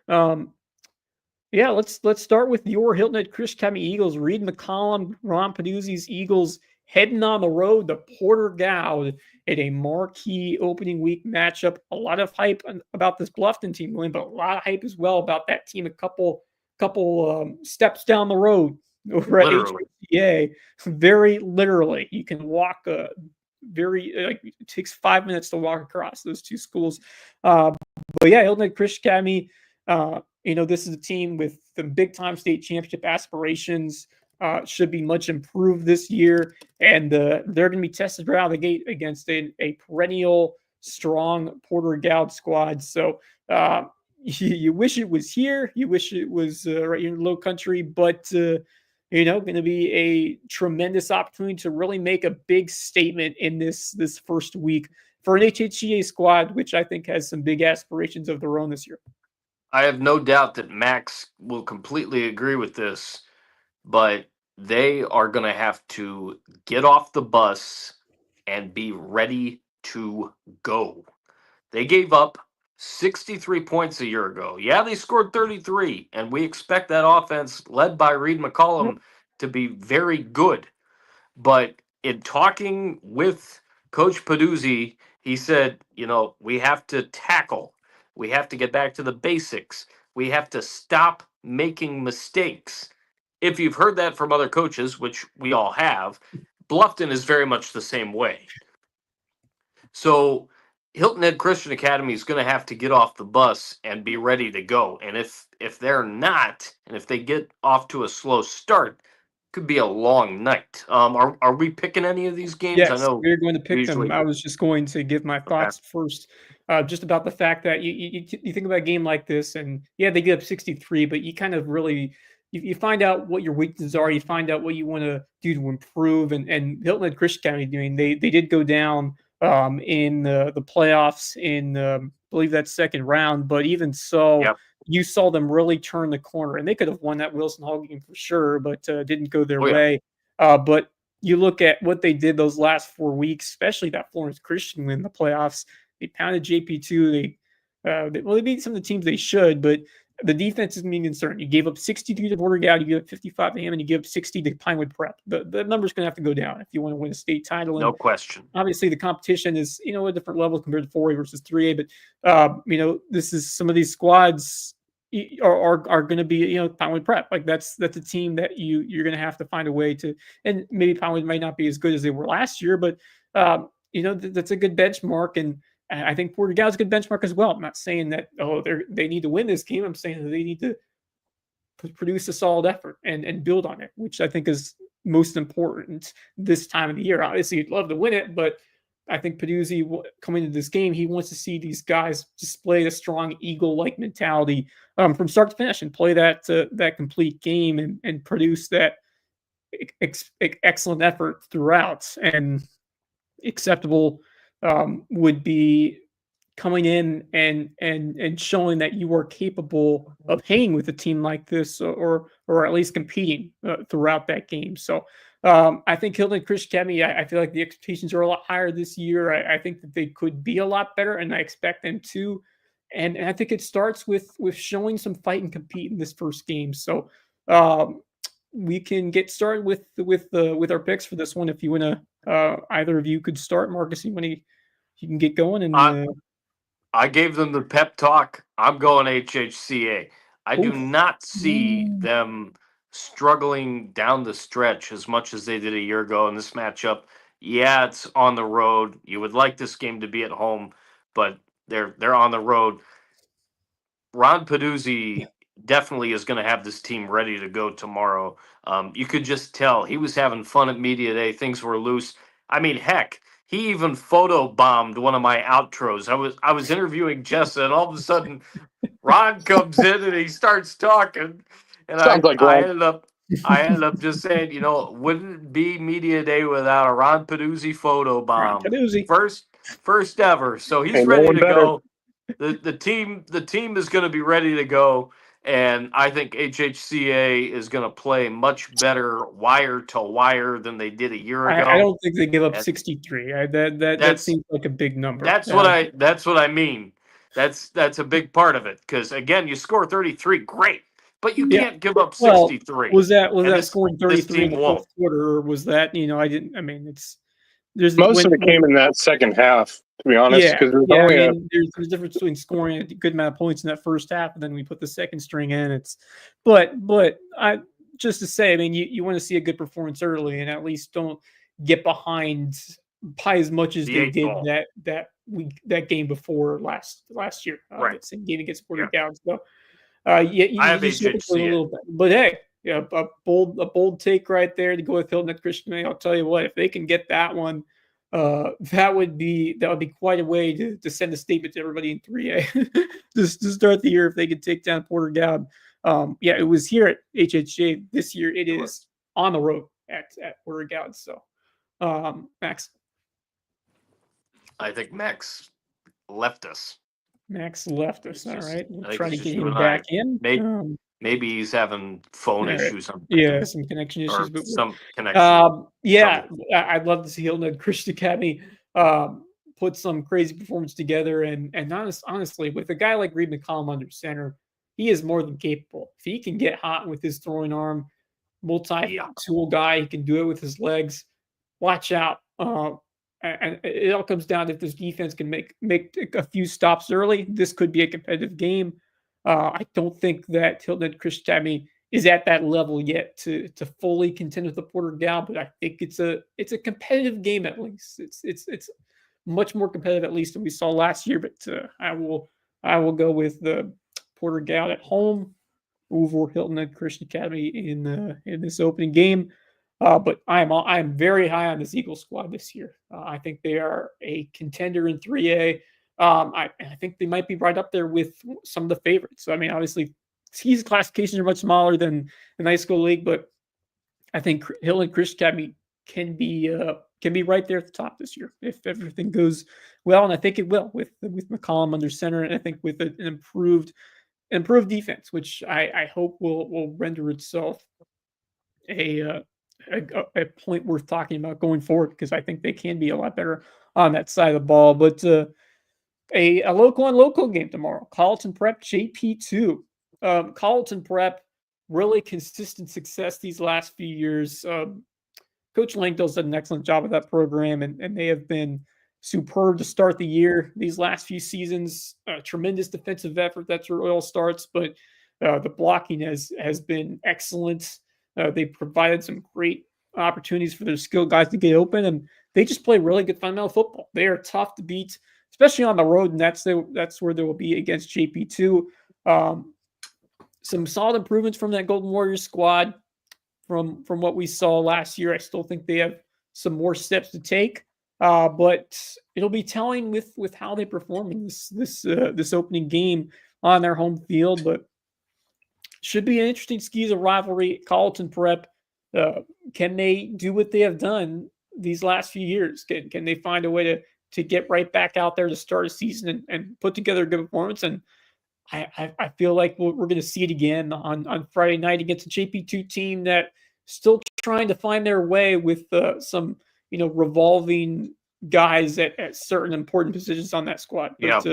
let's start with your Hilton Head Christian County Eagles. Reed McCollum, Ron Peduzzi's Eagles heading on the road to Porter Gowd in a marquee opening week matchup. A lot of hype about this Bluffton team going, but a lot of hype as well about that team a couple steps down the road over at HCA. Very literally, you can walk it takes 5 minutes to walk across those 2 schools. But yeah, Hilton Head Christian Academy. This is a team with the big-time state championship aspirations. Should be much improved this year, and they're going to be tested right out of the gate against a perennial strong Porter Gowd squad. So you wish it was here. You wish it was right here in the Low Country, but going to be a tremendous opportunity to really make a big statement in this first week for an HHCA squad, which I think has some big aspirations of their own this year. I have no doubt that Max will completely agree with this, but they are going to have to get off the bus and be ready to go. They gave up 63 points a year ago. Yeah, they scored 33, and we expect that offense led by Reed McCollum to be very good. But in talking with Coach Peduzzi, he said, we have to tackle. We have to get back to the basics. We have to stop making mistakes. If you've heard that from other coaches, which we all have, Bluffton is very much the same way. So Hilton Head Christian Academy is going to have to get off the bus and be ready to go. And if they're not, and if they get off to a slow start, could be a long night. Are we picking any of these games? Yes, I know we're going to pick them. I was just going to give my thoughts first, just about the fact that you think about a game like this, and yeah, they get up 63, but you kind of really you find out what your weaknesses are. You find out what you want to do to improve. And Hilton Head Christian County doing they did go down in the playoffs in I believe that second round, but even so. Yep. You saw them really turn the corner, and they could have won that Wilson Hall game for sure, but didn't go their way. But you look at what they did those last 4 weeks, especially that Florence Christian win in the playoffs. They pounded JP2. They beat some of the teams they should, but the defense is being concerned. You gave up 63 to Porter Gowd, you gave up 55 to him, and you give up 60 to Pinewood Prep. The number's going to have to go down if you want to win a state title. No question. Obviously, the competition is a different level compared to 4A versus 3A, but this is some of these squads are going to be Pinewood Prep. Like that's a team that you're going to have to find a way to, and maybe Pinewood might not be as good as they were last year, but that's a good benchmark. And I think Porter Gowd's a good benchmark as well. I'm not saying that they need to win this game. I'm saying that they need to produce a solid effort and build on it, which I think is most important this time of the year. Obviously, you'd love to win it, but I think Peduzzi coming into this game, he wants to see these guys display a strong eagle-like mentality from start to finish and play that complete game and produce that excellent effort throughout. And acceptable would be coming in and showing that you are capable of hanging with a team like this, or at least competing throughout that game. So I think Hilton Head Christian Academy, I feel like the expectations are a lot higher this year. I think that they could be a lot better, and I expect them to. And I think it starts with showing some fight and compete in this first game. So we can get started with our picks for this one. If you want to, either of you could start. Marcus, you can get going. And I gave them the pep talk. I'm going HHCA. I do Oof. not see them struggling down the stretch as much as they did a year ago in this matchup. Yeah, it's on the road. You would like this game to be at home, but they're on the road. Ron Peduzzi definitely is going to have this team ready to go tomorrow. You could just tell he was having fun at media day. Things were loose. I mean, heck, he even photo bombed one of my outros. I was interviewing Jessa, and all of a sudden, Ron comes in and he starts talking, and Sounds like I Ron. ended up just saying, wouldn't it be media day without a Ron Peduzzi photo bomb? Peduzzi. First ever. So he's Ain't no ready one to better. go. The team is going to be ready to go, and I think HHCA is going to play much better wire to wire than they did a year ago. I don't think they give up 63. That seems like a big number. That's what I mean. That's a big part of it, because again, you score 33, great, but you can't give up 63. Was that this- scoring this 33 in team the won't. fourth quarter, or was that Most of it came in that second half, to be honest. Yeah, Because there's a difference between scoring a good amount of points in that first half, and then we put the second string in. But I just to say, I mean, you want to see a good performance early, and at least don't get behind by as much as they did that game before last year. Right. Same game against Porter Yeah. Gowns. So, I have HHCA. a little bit. But hey, a bold take right there to go with Hilton at Christian. I'll tell you what, if they can get that one. That would be quite a way to send a statement to everybody in 3A just to start the year if they could take down Porter Gown. It was here at HHJ this year. It is on the road at Porter Gown. So, Max. I think Max left us. Max left us. All right, we'll try to it's get just him back in. Maybe he's having phone issues. Some connection issues, but some connection. I'd love to see Hilton Christian Academy put some crazy performance together. And honestly, with a guy like Reed McCollum under center, he is more than capable. If he can get hot with his throwing arm, multi-tool guy, he can do it with his legs. Watch out. And it all comes down to if this defense can make a few stops early. This could be a competitive game. I don't think that Hilton Christian Academy is at that level yet to fully contend with the Porter Gal, but I think it's a competitive game at least. It's much more competitive at least than we saw last year. But I will go with the Porter Gal at home over Hilton Christian Academy in this opening game. But I am very high on this Eagle squad this year. I think they are a contender in 3A. I think they might be right up there with some of the favorites. So, I mean, obviously, SCISA classifications are much smaller than the high school league, but I think Hilton Christian Academy can be right there at the top this year if everything goes well, and I think it will with McCollum under center, and I think with an improved defense, which I hope will render itself a point worth talking about going forward, because I think they can be a lot better on that side of the ball. But a local on local game tomorrow. Carleton Prep JP2. Carleton Prep, really consistent success these last few years. Coach Langdale's done an excellent job with that program, and they have been superb to start the year. These last few seasons, tremendous defensive effort. That's where it all starts, but the blocking has been excellent. They provided some great opportunities for their skilled guys to get open, and they just play really good fundamental football. They are tough to beat, especially on the road, and that's where they will be against JP2. Some solid improvements from that Golden Warriors squad from what we saw last year. I still think they have some more steps to take, but it'll be telling with how they perform in this opening game on their home field. But should be an interesting SCISA rivalry. Carleton Prep, can they do what they have done these last few years? Can they find a way to get right back out there to start a season and put together a good performance? And I feel like we're going to see it again on Friday night against a JP2 team that still trying to find their way with some revolving guys at certain important positions on that squad. But,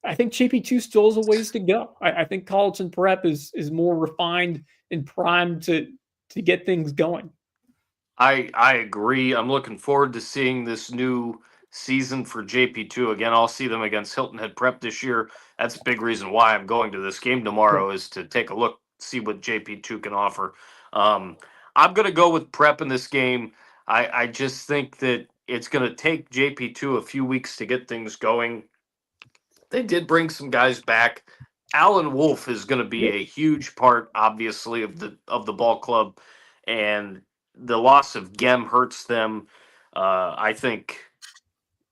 I think JP2 still has a ways to go. I think Carleton Prep is more refined and primed to to get things going. I agree. I'm looking forward to seeing this new season for JP2. Again, I'll see them against Hilton Head Prep this year. That's a big reason why I'm going to this game tomorrow, is to take a look, see what JP2 can offer. I'm going to go with Prep in this game. I just think that it's going to take JP2 a few weeks to get things going. They did bring some guys back. Alan Wolf is going to be a huge part, obviously, of the ball club, and the loss of Gem hurts them. I think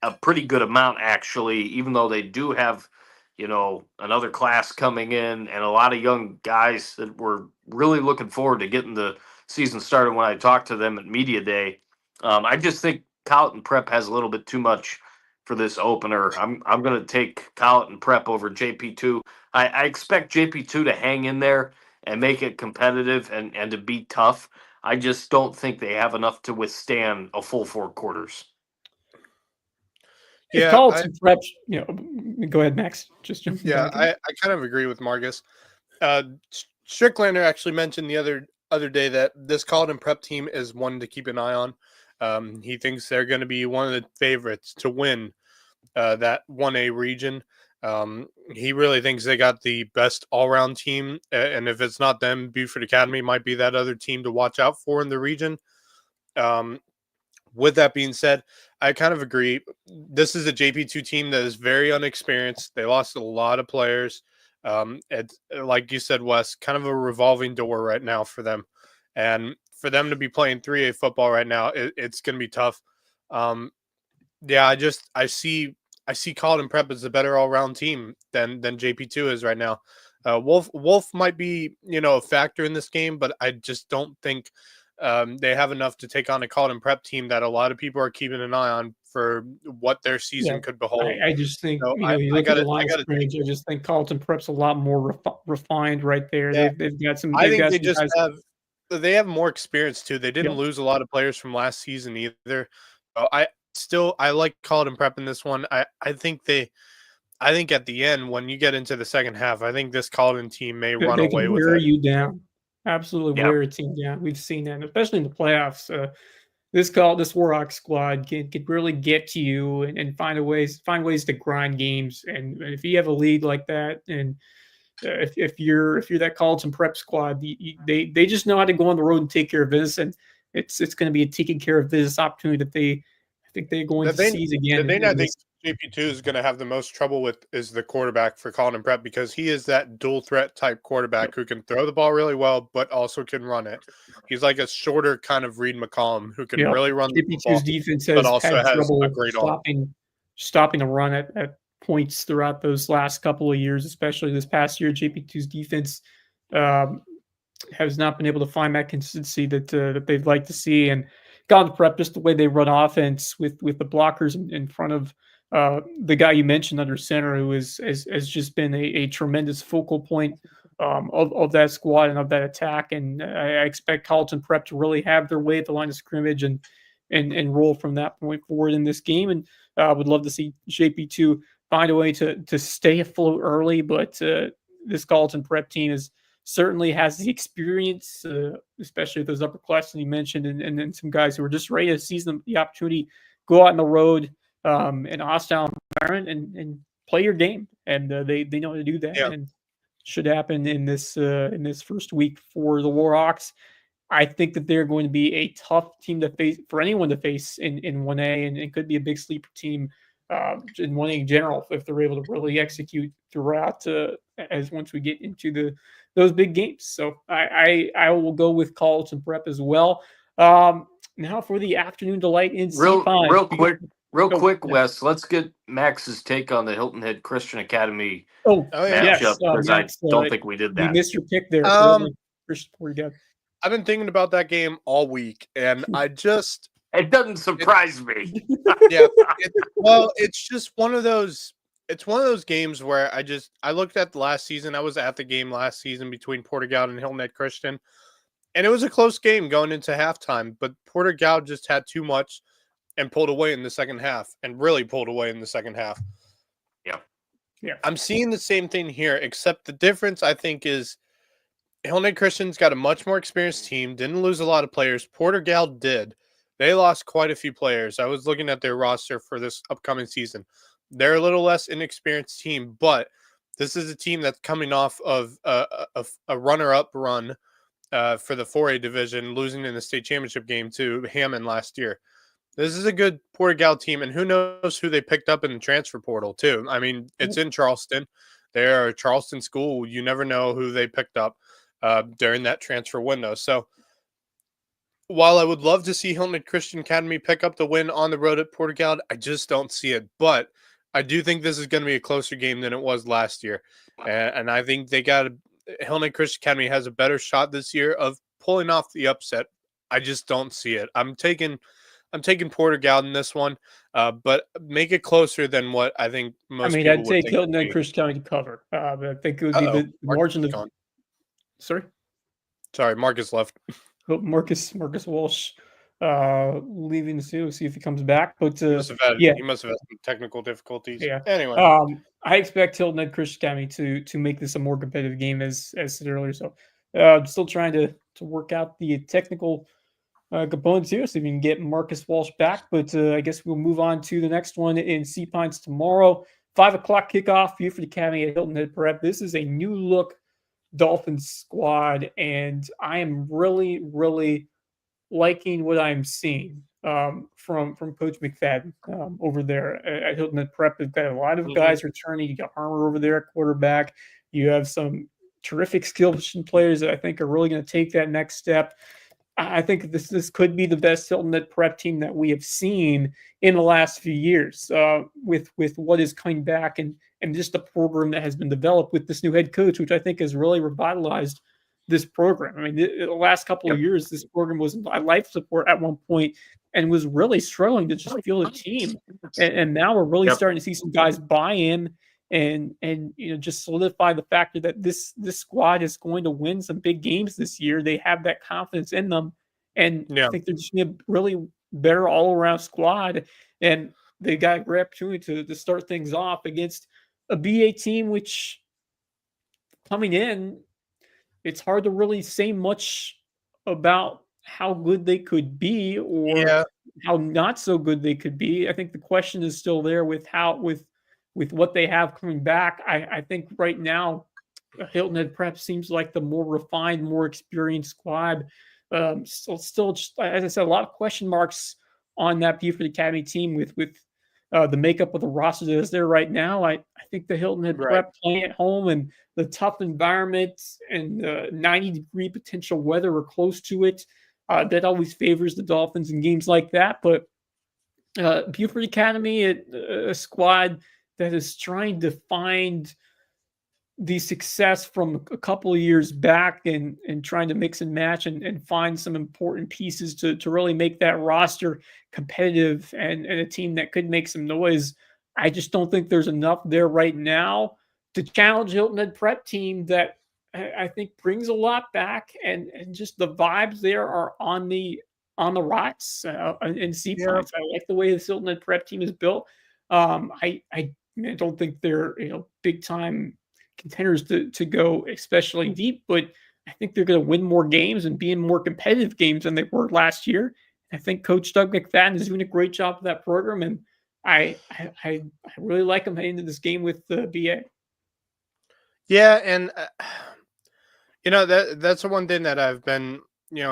a pretty good amount, actually, even though they do have, another class coming in and a lot of young guys that were really looking forward to getting the season started. When I talked to them at Media Day, I just think Colleton Prep has a little bit too much for this opener. I'm going to take Colleton Prep over JP2. I expect JP2 to hang in there and make it competitive and to be tough. I just don't think they have enough to withstand a full 4 quarters. If Colleton Prep, go ahead, Max. Just jump. Yeah, I kind of agree with Marcus. Stricklander actually mentioned the other day that this Colleton Prep team is one to keep an eye on. He thinks they're going to be one of the favorites to win that 1A region. He really thinks they got the best all-around team, and if it's not them, Buford Academy might be that other team to watch out for in the region. With that being said, I kind of agree. This is a JP2 team that is very unexperienced. They lost a lot of players. It's, like you said, Wes, kind of a revolving door right now for them. And for them to be playing 3A football right now, it's going to be tough. I see Colleton Prep as a better all-around team than JP2 is right now. Wolf might be, a factor in this game, but I just don't think they have enough to take on a Colleton Prep team that a lot of people are keeping an eye on for what their season could behold. I just think, you look at the line of scrimmage, I just think Colleton Prep's a lot more refined right there. Yeah. They've got some. I think they just they have more experience too. They didn't lose a lot of players from last season either. So I like Colleton Prep in this one. I think at the end, when you get into the second half, I think this Colleton team may run away with it. Wear you down. Absolutely wear a team down. We've seen that, especially in the playoffs. This Warhawk squad can really get to you and find ways to grind games. And if you have a lead like that, and if you're that Colleton Prep squad, they just know how to go on the road and take care of business. And it's going to be a taking care of business opportunity that I think they're going to seize again. The thing I think JP2 is going to have the most trouble with is the quarterback for Colleton Prep, because he is that dual threat type quarterback who can throw the ball really well, but also can run it. He's like a shorter kind of Reed McCollum who can really run the ball. JP2's defense has had trouble stopping the run at points throughout those last couple of years, especially this past year. JP2's defense has not been able to find that consistency that they'd like to see. And Colleton Prep, just the way they run offense with the blockers in front of the guy you mentioned under center, who has just been a tremendous focal point of that squad and of that attack. And I expect Colleton Prep to really have their way at the line of scrimmage and roll from that point forward in this game. And I would love to see JP2 find a way to stay afloat early. But this Colleton Prep team certainly has the experience, especially with those upperclassmen you mentioned, and then some guys who are just ready to seize the opportunity, go out on the road, in a hostile environment and play your game. And they know how to do that. Yeah. And should happen in this first week for the Warhawks. I think that they're going to be a tough team to face for anyone to face in 1A, and it could be a big sleeper team in 1A in general if they're able to really execute throughout as once we get into those big games. So I will go with Colleton Prep as well. Now for the afternoon delight in C5. Real quick, Wes, let's get Max's take on the Hilton Head Christian Academy matchup, because I don't think we did that. You missed your pick there. I've been thinking about that game all week, and it doesn't surprise me. It's just one of those. It's one of those games where I looked at the last season. I was at the game last season between Porter Goud and Hilton Head Christian, and it was a close game going into halftime. But Porter Goud just had too much and pulled away in the second half, and really pulled away in the second half. Yeah. I'm seeing the same thing here, except the difference I think is Hilton Head Christian's got a much more experienced team, didn't lose a lot of players. Porter-Gaud did. They lost quite a few players. I was looking at their roster for this upcoming season. They're a little less inexperienced team, but this is a team that's coming off of a runner-up run for the 4A division, losing in the state championship game to Hammond last year. This is a good Porter-Gaud team, and who knows who they picked up in the transfer portal, too. I mean, it's in Charleston. They're a Charleston school. You never know who they picked up during that transfer window. So while I would love to see Hilton Head Christian Academy pick up the win on the road at Porter-Gaud, I just don't see it. But I do think this is going to be a closer game than it was last year. And I think Hilton Head Christian Academy has a better shot this year of pulling off the upset. I just don't see it. I'm taking Porter-Gaud in this one, but make it closer than what I think most people I'd would take think Hilton it would Head be. Christian County to cover. But I think it would be Uh-oh, the margin of. gone. Sorry? Sorry, Marcus left. Marcus Walsh leaving soon. See if he comes back. But He must have had some technical difficulties. Yeah. Anyway, I expect Hilton Head Christian Academy to make this a more competitive game, as said earlier. So, still trying to work out the technical components here, so we can get Marcus Walsh back. But I guess we'll move on to the next one in Sea Pines tomorrow. 5:00 kickoff. Buford Academy at Hilton Head Prep. This is a new look Dolphins squad, and I am really, really liking what I'm seeing from Coach McFadden over there at Hilton Head Prep. They've got a lot of guys returning. You got Harmer over there at quarterback. You have some terrific skill position players that I think are really going to take that next step. I think this could be the best Hilton Head Prep team that we have seen in the last few years with what is coming back and just the program that has been developed with this new head coach, which I think has really revitalized this program. I mean, the last couple of years, this program was on life support at one point and was really struggling to just field a team. And now we're really starting to see some guys buy in and just solidify the factor that this squad is going to win some big games this year. They have that confidence in them, and I think they're just going to really better all around squad. And they got a great opportunity to start things off against a BA team, which coming in, it's hard to really say much about how good they could be or how not so good they could be. I think the question is still there with what they have coming back. I think right now, Hilton Head Prep seems like the more refined, more experienced squad. Still, just, as I said, a lot of question marks on that Buford Academy team with the makeup of the roster that is there right now. I think the Hilton Head Prep playing at home and the tough environment and 90-degree potential weather or close to it, that always favors the Dolphins in games like that. But Buford Academy, a squad that is trying to find the success from a couple of years back and trying to mix and match and find some important pieces to really make that roster competitive and a team that could make some noise. I just don't think there's enough there right now to challenge Hilton Head Prep team that I think brings a lot back and just the vibes there are on the rise in Sea Pines. I like the way the Hilton Head Prep team is built. I don't think they're big time contenders to go especially deep, but I think they're going to win more games and be in more competitive games than they were last year. I think Coach Doug McFadden is doing a great job of that program, and I really like him heading into this game with the BA. Yeah, and that's the one thing that I've been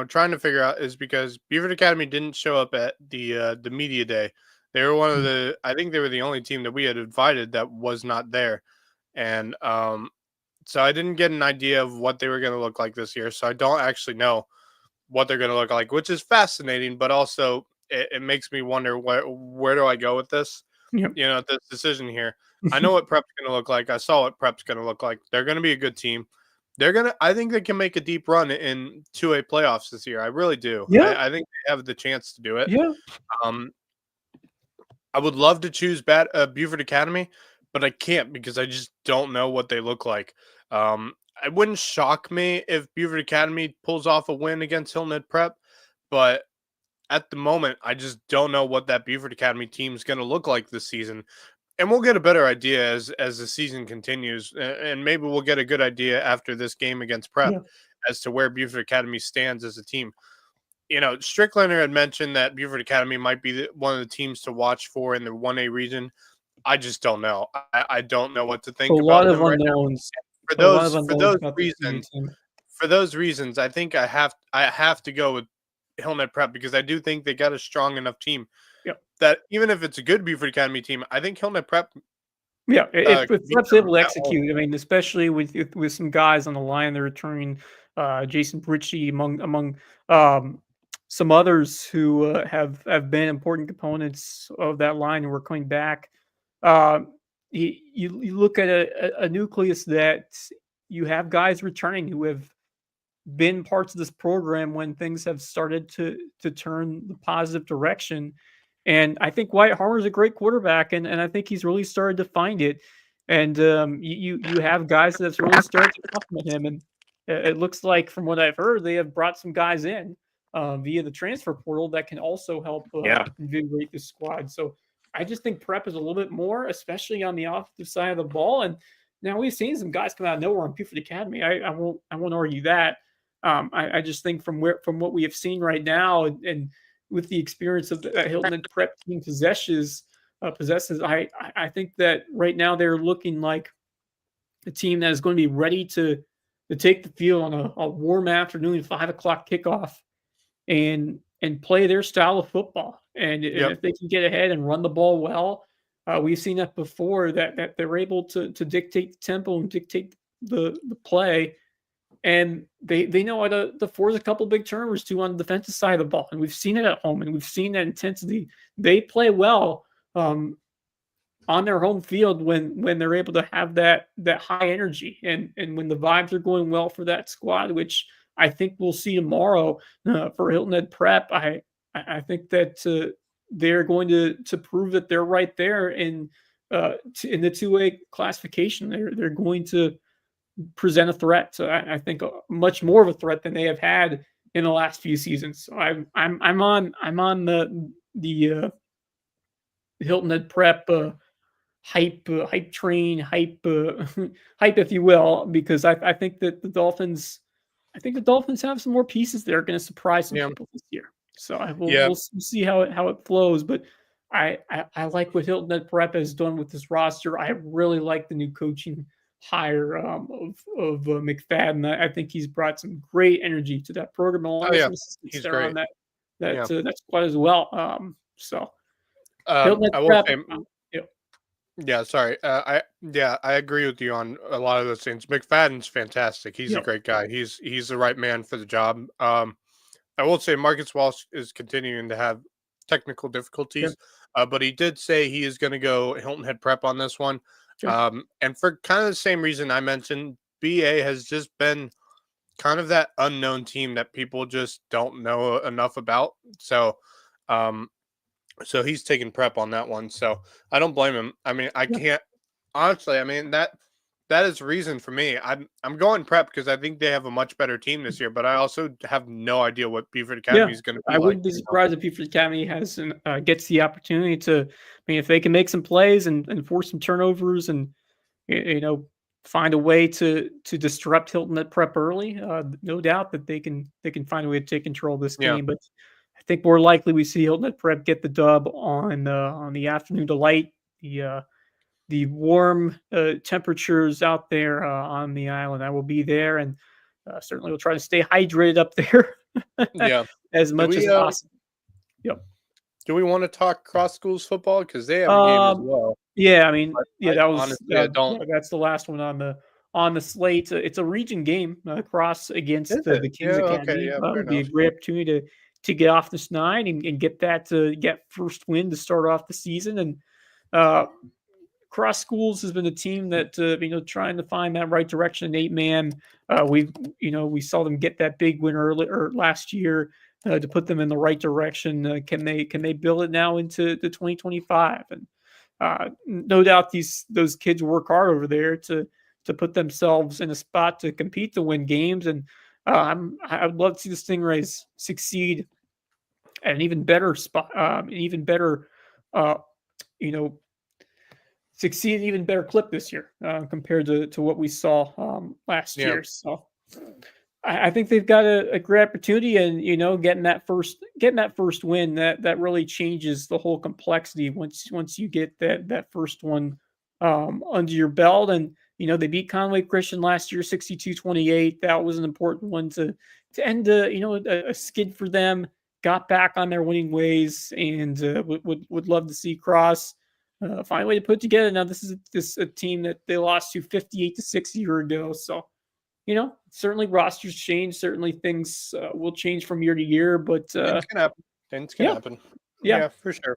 trying to figure out is because Buford Academy didn't show up at the media day. They were one of I think they were the only team that we had invited that was not there. And so I didn't get an idea of what they were going to look like this year. So I don't actually know what they're going to look like, which is fascinating, but also it makes me wonder where do I go with this? This decision here. I know what Prep's going to look like. I saw what Prep's going to look like. They're going to be a good team. I think they can make a deep run in 2A playoffs this year. I really do. Yeah. I think they have the chance to do it. Yeah. I would love to choose Buford Academy, but I can't because I just don't know what they look like. It wouldn't shock me if Buford Academy pulls off a win against Hilton Head Prep, but at the moment, I just don't know what that Buford Academy team is going to look like this season. And we'll get a better idea as the season continues, and maybe we'll get a good idea after this game against Prep as to where Buford Academy stands as a team. Stricklander had mentioned that Buford Academy might be one of the teams to watch for in the 1A region. I just don't know. I don't know what to think about them right now. For those reasons, I think I have to go with Hilton Head Prep, because I do think they got a strong enough team that even if it's a good Buford Academy team, I think Hilton Head Prep. Yeah, if Prep's able to execute, I mean, especially with some guys on the line, they're returning Jason Britchie among some others who have been important components of that line and were coming back. You look at a nucleus that you have guys returning who have been parts of this program when things have started to turn the positive direction. And I think Wyatt Harmer's a great quarterback, and I think he's really started to find it. And you have guys that's really started to compliment him. And it looks like, from what I've heard, they have brought some guys in via the transfer portal that can also help invigorate the squad. So I just think Prep is a little bit more, especially on the offensive side of the ball. And now we've seen some guys come out of nowhere on Buford Academy. I won't argue that. I just think from what we have seen right now, and with the experience of the Hilton Head Prep team possesses, I think that right now they're looking like a team that is going to be ready to take the field on a warm afternoon, 5 o'clock kickoff, and play their style of football. And if they can get ahead and run the ball well, we've seen that before, that they're able to dictate the tempo and dictate the play. And they know how to force a couple big turnovers too on the defensive side of the ball. And we've seen it at home, and we've seen that intensity. They play well on their home field when they're able to have that high energy, and when the vibes are going well for that squad, which I think we'll see tomorrow for Hilton Head Prep. I think that they're going to prove that they're right there in the 2A classification. They're going to present a threat. So I think much more of a threat than they have had in the last few seasons. So I'm on the Hilton Head Prep hype train, hype if you will, because I think that the Dolphins have some more pieces that are going to surprise some people this year. So we'll see how it flows. But I like what Hilton Head Prep has done with this roster. I really like the new coaching hire of McFadden. I think he's brought some great energy to that program. Along with some assistants there on that squad as well. I will say, sorry. I agree with you on a lot of those things. McFadden's fantastic. He's a great guy. He's the right man for the job. I will say Marcus Walsh is continuing to have technical difficulties, but he did say he is going to go Hilton Head Prep on this one. And for kind of the same reason I mentioned, BA has just been kind of that unknown team that people just don't know enough about. So he's taking Prep on that one. So I don't blame him. I mean, I can't honestly. I mean, that is reason for me. I'm going Prep because I think they have a much better team this year. But I also have no idea what Buford Academy is going to be. I wouldn't be surprised if Buford Academy gets the opportunity to. I mean, if they can make some plays and force some turnovers and find a way to disrupt Hilton Head Prep early, no doubt that they can find a way to take control of this game. But I think more likely we see Hilton Head Prep get the dub on the afternoon delight, the warm temperatures out there on the island. I will be there, and certainly will try to stay hydrated up there as much as possible. Do we want to talk cross schools football? Because they have a game as well. Yeah, I mean, that's the last one on the slate. It's a region game, cross against the Kings Academy. It'll be a great opportunity to get off the snide and get get first win to start off the season. And Cross Schools has been a team that trying to find that right direction. 8-man. We saw them get that big win last year to put them in the right direction. Can they build it now into the 2025? And no doubt those kids work hard over there to put themselves in a spot to compete to win games. And I would love to see the Stingrays succeed at an even better spot, succeed at an even better clip this year compared to what we saw last year. So I think they've got a great opportunity, and getting that first win that really changes the whole complexity once you get that first one under your belt. And they beat Conway Christian last year 62-28. That was an important one to end a skid for them. Got back on their winning ways, and would love to see Cross find a way to put it together. Now this is a team that they lost to 58-6 a year ago, so. Certainly rosters change. Certainly things will change from year to year, but Things can happen. Things can happen. Yeah. Yeah, for sure.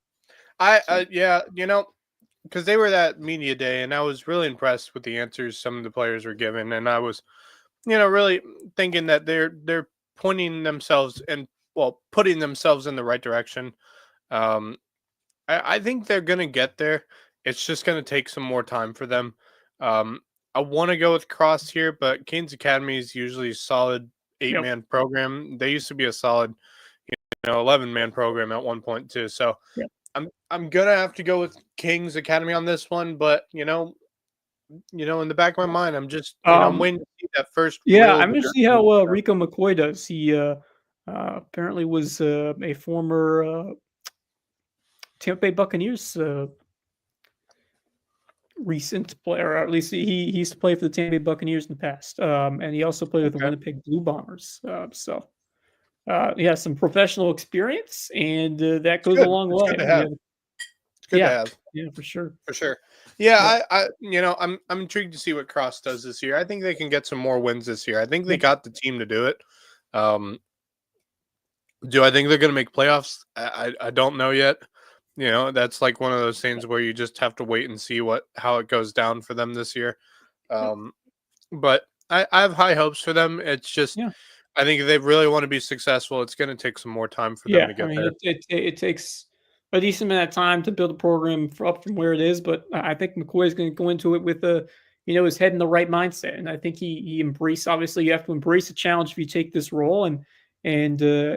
Because they were at media day, and I was really impressed with the answers some of the players were given, and I was, really thinking that they're pointing themselves and putting themselves in the right direction. I think they're gonna get there. It's just gonna take some more time for them. I want to go with Cross here, but Canes Academy is usually a solid 8-man program. They used to be a solid, 11-man program at one point too. So I'm gonna have to go with Kings Academy on this one. But in the back of my mind, I'm just I'm waiting to see that first. Yeah, I'm going to see how Rico McCoy does. He apparently was a former Tampa Bay Buccaneers recent player, or at least he used to play for the Tampa Bay Buccaneers in the past, and he also played with the Winnipeg Blue Bombers. He has some professional experience, and that goes a long way. Good to have. It's good to have. Yeah, for sure. For sure. Yeah, I'm intrigued to see what Cross does this year. I think they can get some more wins this year. I think they got the team to do it. Do I think they're going to make playoffs? I don't know yet. That's like one of those things where you just have to wait and see how it goes down for them this year. But I have high hopes for them. It's just, I think if they really want to be successful, it's going to take some more time for them to get there. It takes a decent amount of time to build a program up from where it is, but I think McCoy is going to go into it with his head in the right mindset. And I think obviously you have to embrace the challenge if you take this role, and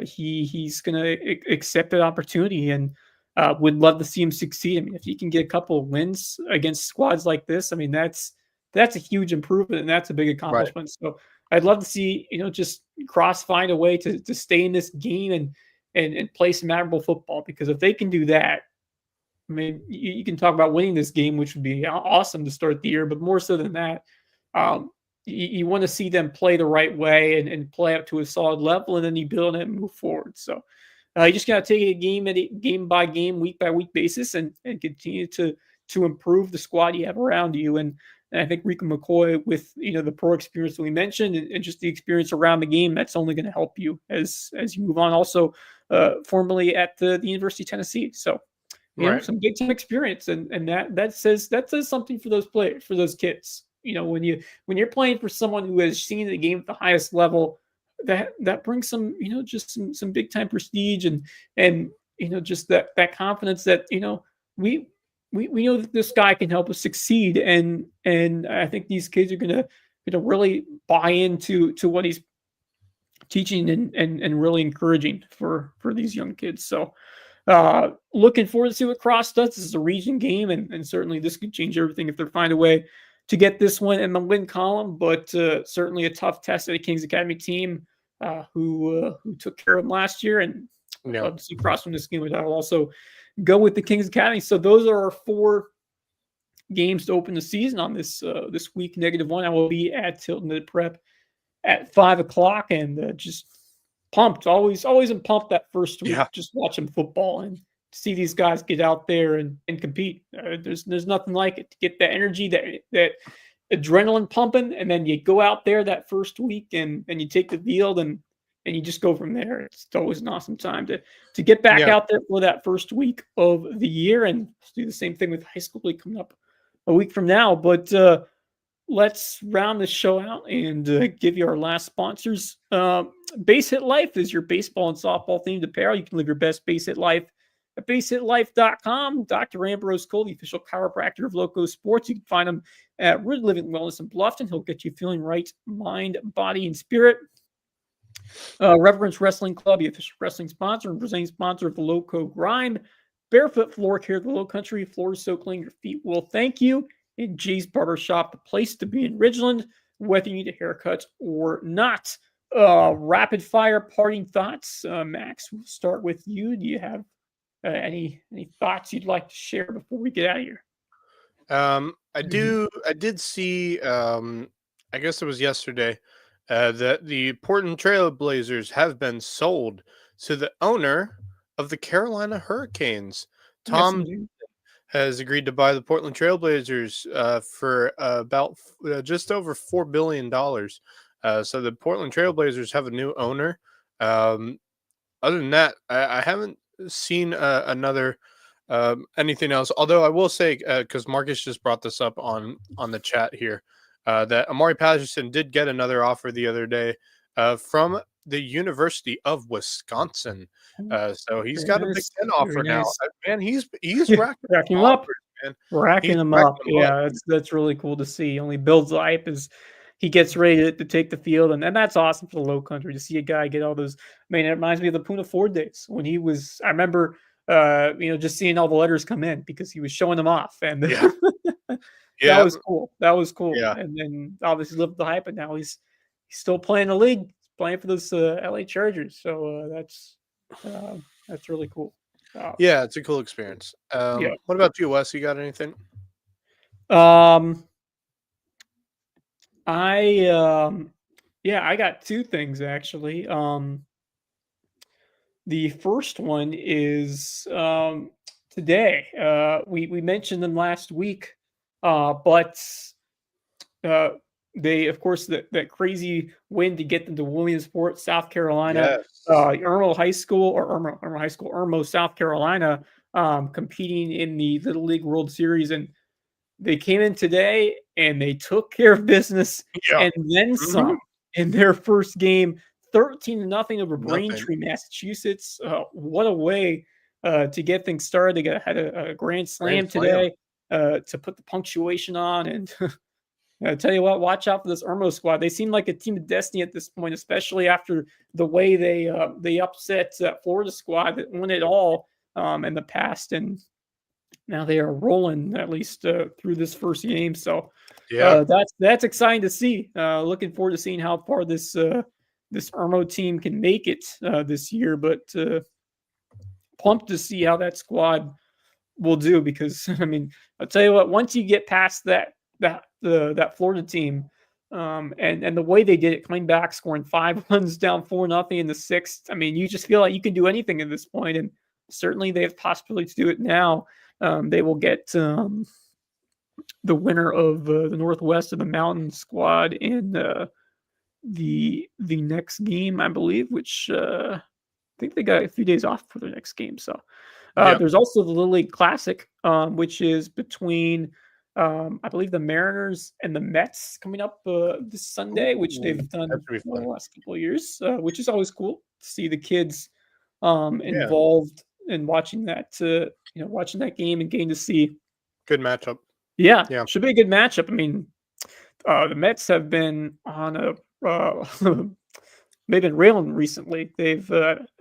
he's going to accept that opportunity, and would love to see him succeed. I mean, if he can get a couple of wins against squads like this, I mean, that's a huge improvement, and that's a big accomplishment. Right. So I'd love to see, just Cross find a way to stay in this game and play some admirable football, because if they can do that, I mean, you can talk about winning this game, which would be awesome to start the year, but more so than that, you want to see them play the right way and play up to a solid level, and then you build it and move forward. So you just got to take it game by game, week by week basis, and continue to improve the squad you have around you. And I think Rico McCoy, with the pro experience that we mentioned, and just the experience around the game, that's only going to help you as you move on. Also, formerly at the University of Tennessee, so some big time experience, and that says something for those players, for those kids. When you're playing for someone who has seen the game at the highest level, that brings some just some big time prestige, and just that confidence that we know that this guy can help us succeed, and I think these kids are gonna really buy into what he's teaching and really encouraging for these young kids. So looking forward to see what Cross does. This is a region game, and certainly this could change everything if they find a way to get this one in the win column, but certainly a tough test at a Kings Academy team who took care of them last year, and love to see Cross win this game. I'll also go with the Kings Academy. So those are our 4 games to open the season on this week. -1, I will be at Tilton at Prep at 5:00, and just pumped. Always am pumped that first week. Just watching football and see these guys get out there and compete. There's nothing like it to get that energy, that adrenaline pumping, and then you go out there that first week and you take the field and you just go from there. It's always an awesome time to get back out there for that first week of the year, and do the same thing with high school league coming up a week from now. But let's round the show out and give you our last sponsors. Base Hit Life is your baseball and softball themed apparel. You can live your best base hit life at basehitlife.com. Dr. Ambrose Cole, the official chiropractor of LowcoSports. You can find him at Rid Living Wellness in Bluffton. He'll get you feeling right, mind, body, and spirit. Reverence Wrestling Club, the official wrestling sponsor and presenting sponsor of the Lowco Grind. Barefoot Floor Care of the Low Country. Floor is so clean your feet will thank you. And G's Barbershop, the place to be in Ridgeland, whether you need a haircut or not. rapid fire parting thoughts. Max, we'll start with you. Do you have any thoughts you'd like to share before we get out of here? I did see, I guess it was yesterday, that the Portland Trail Blazers have been sold to the owner of the Carolina Hurricanes. Yes, Tom indeed. has agreed to buy the Portland Trail Blazers for about just over $4 billion. So the Portland Trail Blazers have a new owner. Other than that, I haven't seen another anything else. Although I will say, because Marcus just brought this up on the chat here, that Amari Patterson did get another offer the other day from the University of Wisconsin. So he's Very got a Big nice. Ten Very offer now. nice. Man, he's racking Racking them up. offers, man. Racking He's them racking up. them up. Yeah, that's really cool to see. Only builds the hype as he gets ready to take the field, and that's awesome for the Low Country to see a guy get all those. I mean, it reminds me of the Puna Ford days when he was. I remember, just seeing all the letters come in because he was showing them off, and Yeah. that was cool. That was cool. Yeah. And then obviously lived the hype, and now he's still playing the league, playing for those LA Chargers. So that's really cool. Yeah, it's a cool experience. Yeah. What about you, Wes? You got anything? I got two things actually. The first one is today. We mentioned them last week, but they, of course, that crazy win to get them to Williamsport, South Carolina. Yes. Irmo, South Carolina, competing in the Little League World Series, and they came in today and they took care of business and then some in their first game, 13-0 over Braintree, Massachusetts. What a way to get things started. They had a grand slam today to put the punctuation on. And I tell you what, watch out for this Irmo squad. They seem like a team of destiny at this point, especially after the way they upset Florida squad that won it all in the past. And now they are rolling at least through this first game. So that's exciting to see. Looking forward to seeing how far this Irmo team can make it this year. But pumped to see how that squad will do, because I mean, I'll tell you what, once you get past that Florida team, and the way they did it, coming back, scoring 5 runs down 4-0 in the sixth. I mean, you just feel like you can do anything at this point, and certainly they have possibility to do it now. They will get the winner of the Northwest of the Mountain squad in the next game, I believe, which I think they got a few days off for their next game. So there's also the Little League Classic, which is between I believe the Mariners and the Mets coming up this Sunday, which they've done for the last couple of years, which is always cool to see the kids involved in watching that. Watching that game and getting to see good matchup. Yeah, should be a good matchup. I mean, the Mets have been on a they've been railing recently. They've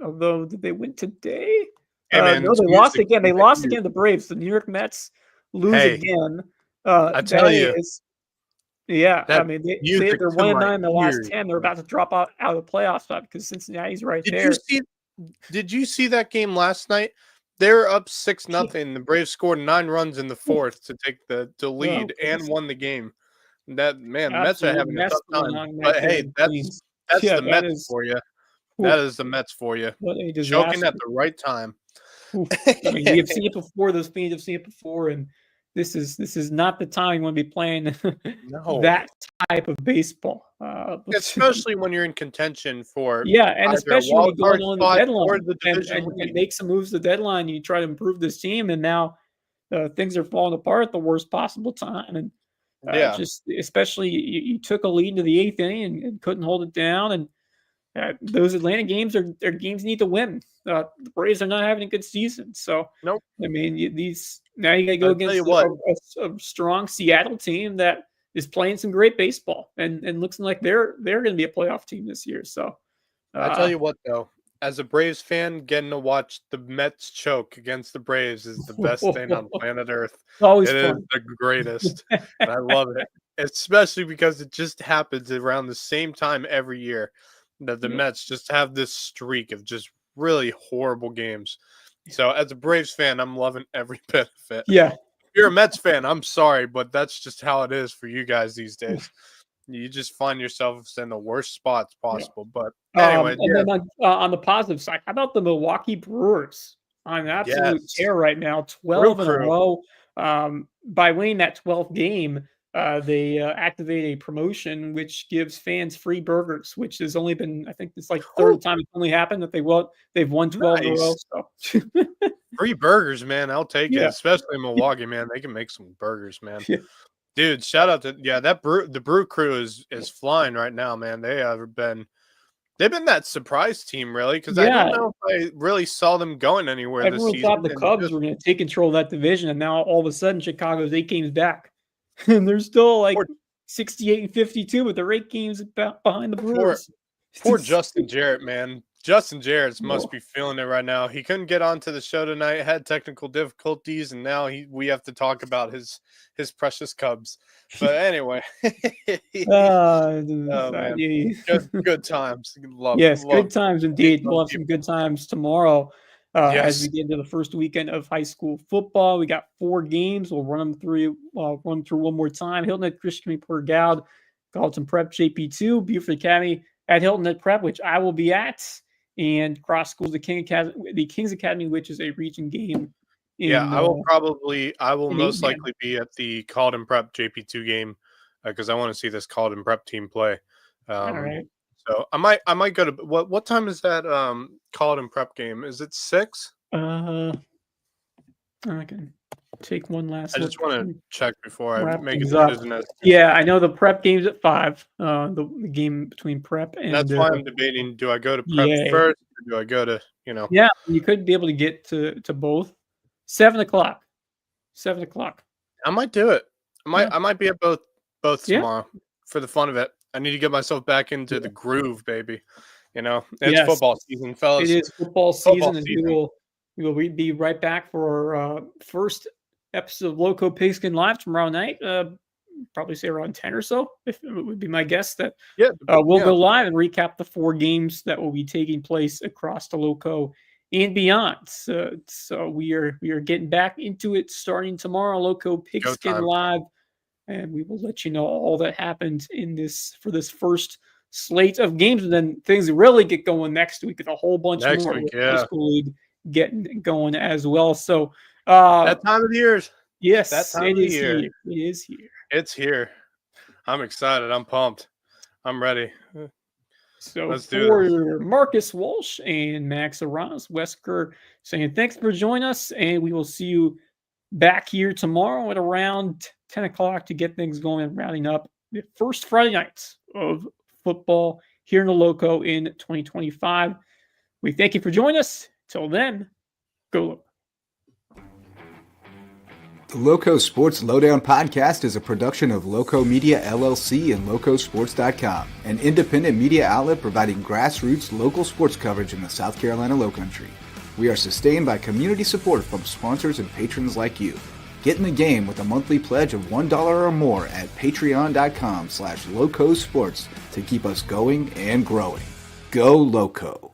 although did they win today? No, they lost again. They lost again to the Braves. The New York Mets lose again. I tell you, I mean, they're 1-9 in the last 10. They're about to drop out of the playoff spot because Cincinnati's right there. Did you see that game last night? They were up 6-0. The Braves scored 9 runs in the fourth to take the lead and won the game. That man, the Mets are having a tough time. But hey, that's the Mets for you. That is the Mets for you. Choking at the right time. I mean, we have seen it before. Those fans have seen it before, and this is not the time you want to be playing that type of baseball. Especially when you're in contention for and especially when you go on the deadline and make some moves. The deadline, you try to improve this team, and now things are falling apart at the worst possible time. And just especially you took a lead into the 8th inning and couldn't hold it down. And those Atlanta games are games you need to win. The Braves are not having a good season, so nope. I mean, now you got to go against a strong Seattle team that is playing some great baseball and looks like they're going to be a playoff team this year. So I tell you what, though, as a Braves fan, getting to watch the Mets choke against the Braves is the best thing on planet Earth. Always it fun. Is the greatest. And I love it, especially because it just happens around the same time every year. that the Mets just have this streak of just really horrible games. So as a Braves fan, I'm loving every bit of it. Yeah. If you're a Mets fan, I'm sorry, but that's just how it is for you guys these days. You just find yourselves in the worst spots possible. But anyway, and then on the positive side, how about the Milwaukee Brewers on an absolute tear right now, 12 in a row. By winning that 12th game, they activate a promotion which gives fans free burgers, which has only been, I think it's like third time it's only happened that they've won 12 in a row. So. Free burgers, man. I'll take it, especially in Milwaukee, man. They can make some burgers, man. Yeah. Dude, shout out to the brew crew is flying right now, man. They've been that surprise team, really, because I don't know if I really saw them going anywhere this season. Everyone thought the Cubs were going to take control of that division, and now all of a sudden Chicago's 8 games back. And they're still like 68 and 52, but they're 8 games behind the Brewers. Poor Justin Jarrett, man. Justin Jarrett must be feeling it right now. He couldn't get onto the show tonight, had technical difficulties, and now we have to talk about his precious Cubs. But anyway, man. Good times. Good times indeed. We'll have some good times tomorrow. As we get into the first weekend of high school football. We got 4 games. We'll run them through one more time. Hilton Head Christian Port Goud, Carlton Prep JP2, Buford Academy at Hilton Head Prep, which I will be at, and Cross Schools the Kings Academy, which is a region game. I will most likely be at the Carlton Prep JP2 game because I want to see this Carlton Prep team play. All right. So I might go to what time is that Carlton Prep game? Is it 6? I can take one last. I just want to check before I make a decision. Yeah, I know the Prep game's at 5. The game between Prep and that's why I'm debating: do I go to Prep first, or do I go to Yeah, you could be able to get to both. 7 o'clock. 7 o'clock. I might do it. I might be at both tomorrow for the fun of it. I need to get myself back into the groove, baby. It's football season, fellas. It is football season, and we will be right back for our first episode of Loco Pigskin Live tomorrow night. Probably say around 10 or so, if it would be my guess. That we'll go live and recap the 4 games that will be taking place across the Loco and beyond. So we are getting back into it starting tomorrow. Loco Pigskin Live. And we will let you know all that happened for this first slate of games. And then things really get going next week with a whole bunch more. High school league getting going as well. So that time of the year. Yes, that time of the year. It is here. It's here. I'm excited. I'm pumped. I'm ready. So for Marcus Walsh and Max Aranas, Wes Kerr saying thanks for joining us, and we will see you back here tomorrow at around 10 o'clock to get things going and rounding up the first Friday nights of football here in the Loco in 2025. We thank you for joining us. Till then, go Loco. The Loco Sports Lowdown podcast is a production of Loco Media LLC and LowcoSports.com, an independent media outlet providing grassroots local sports coverage in the South Carolina Lowcountry. We are sustained by community support from sponsors and patrons like you. Get in the game with a monthly pledge of $1 or more at patreon.com/LowcoSports to keep us going and growing. Go Loco!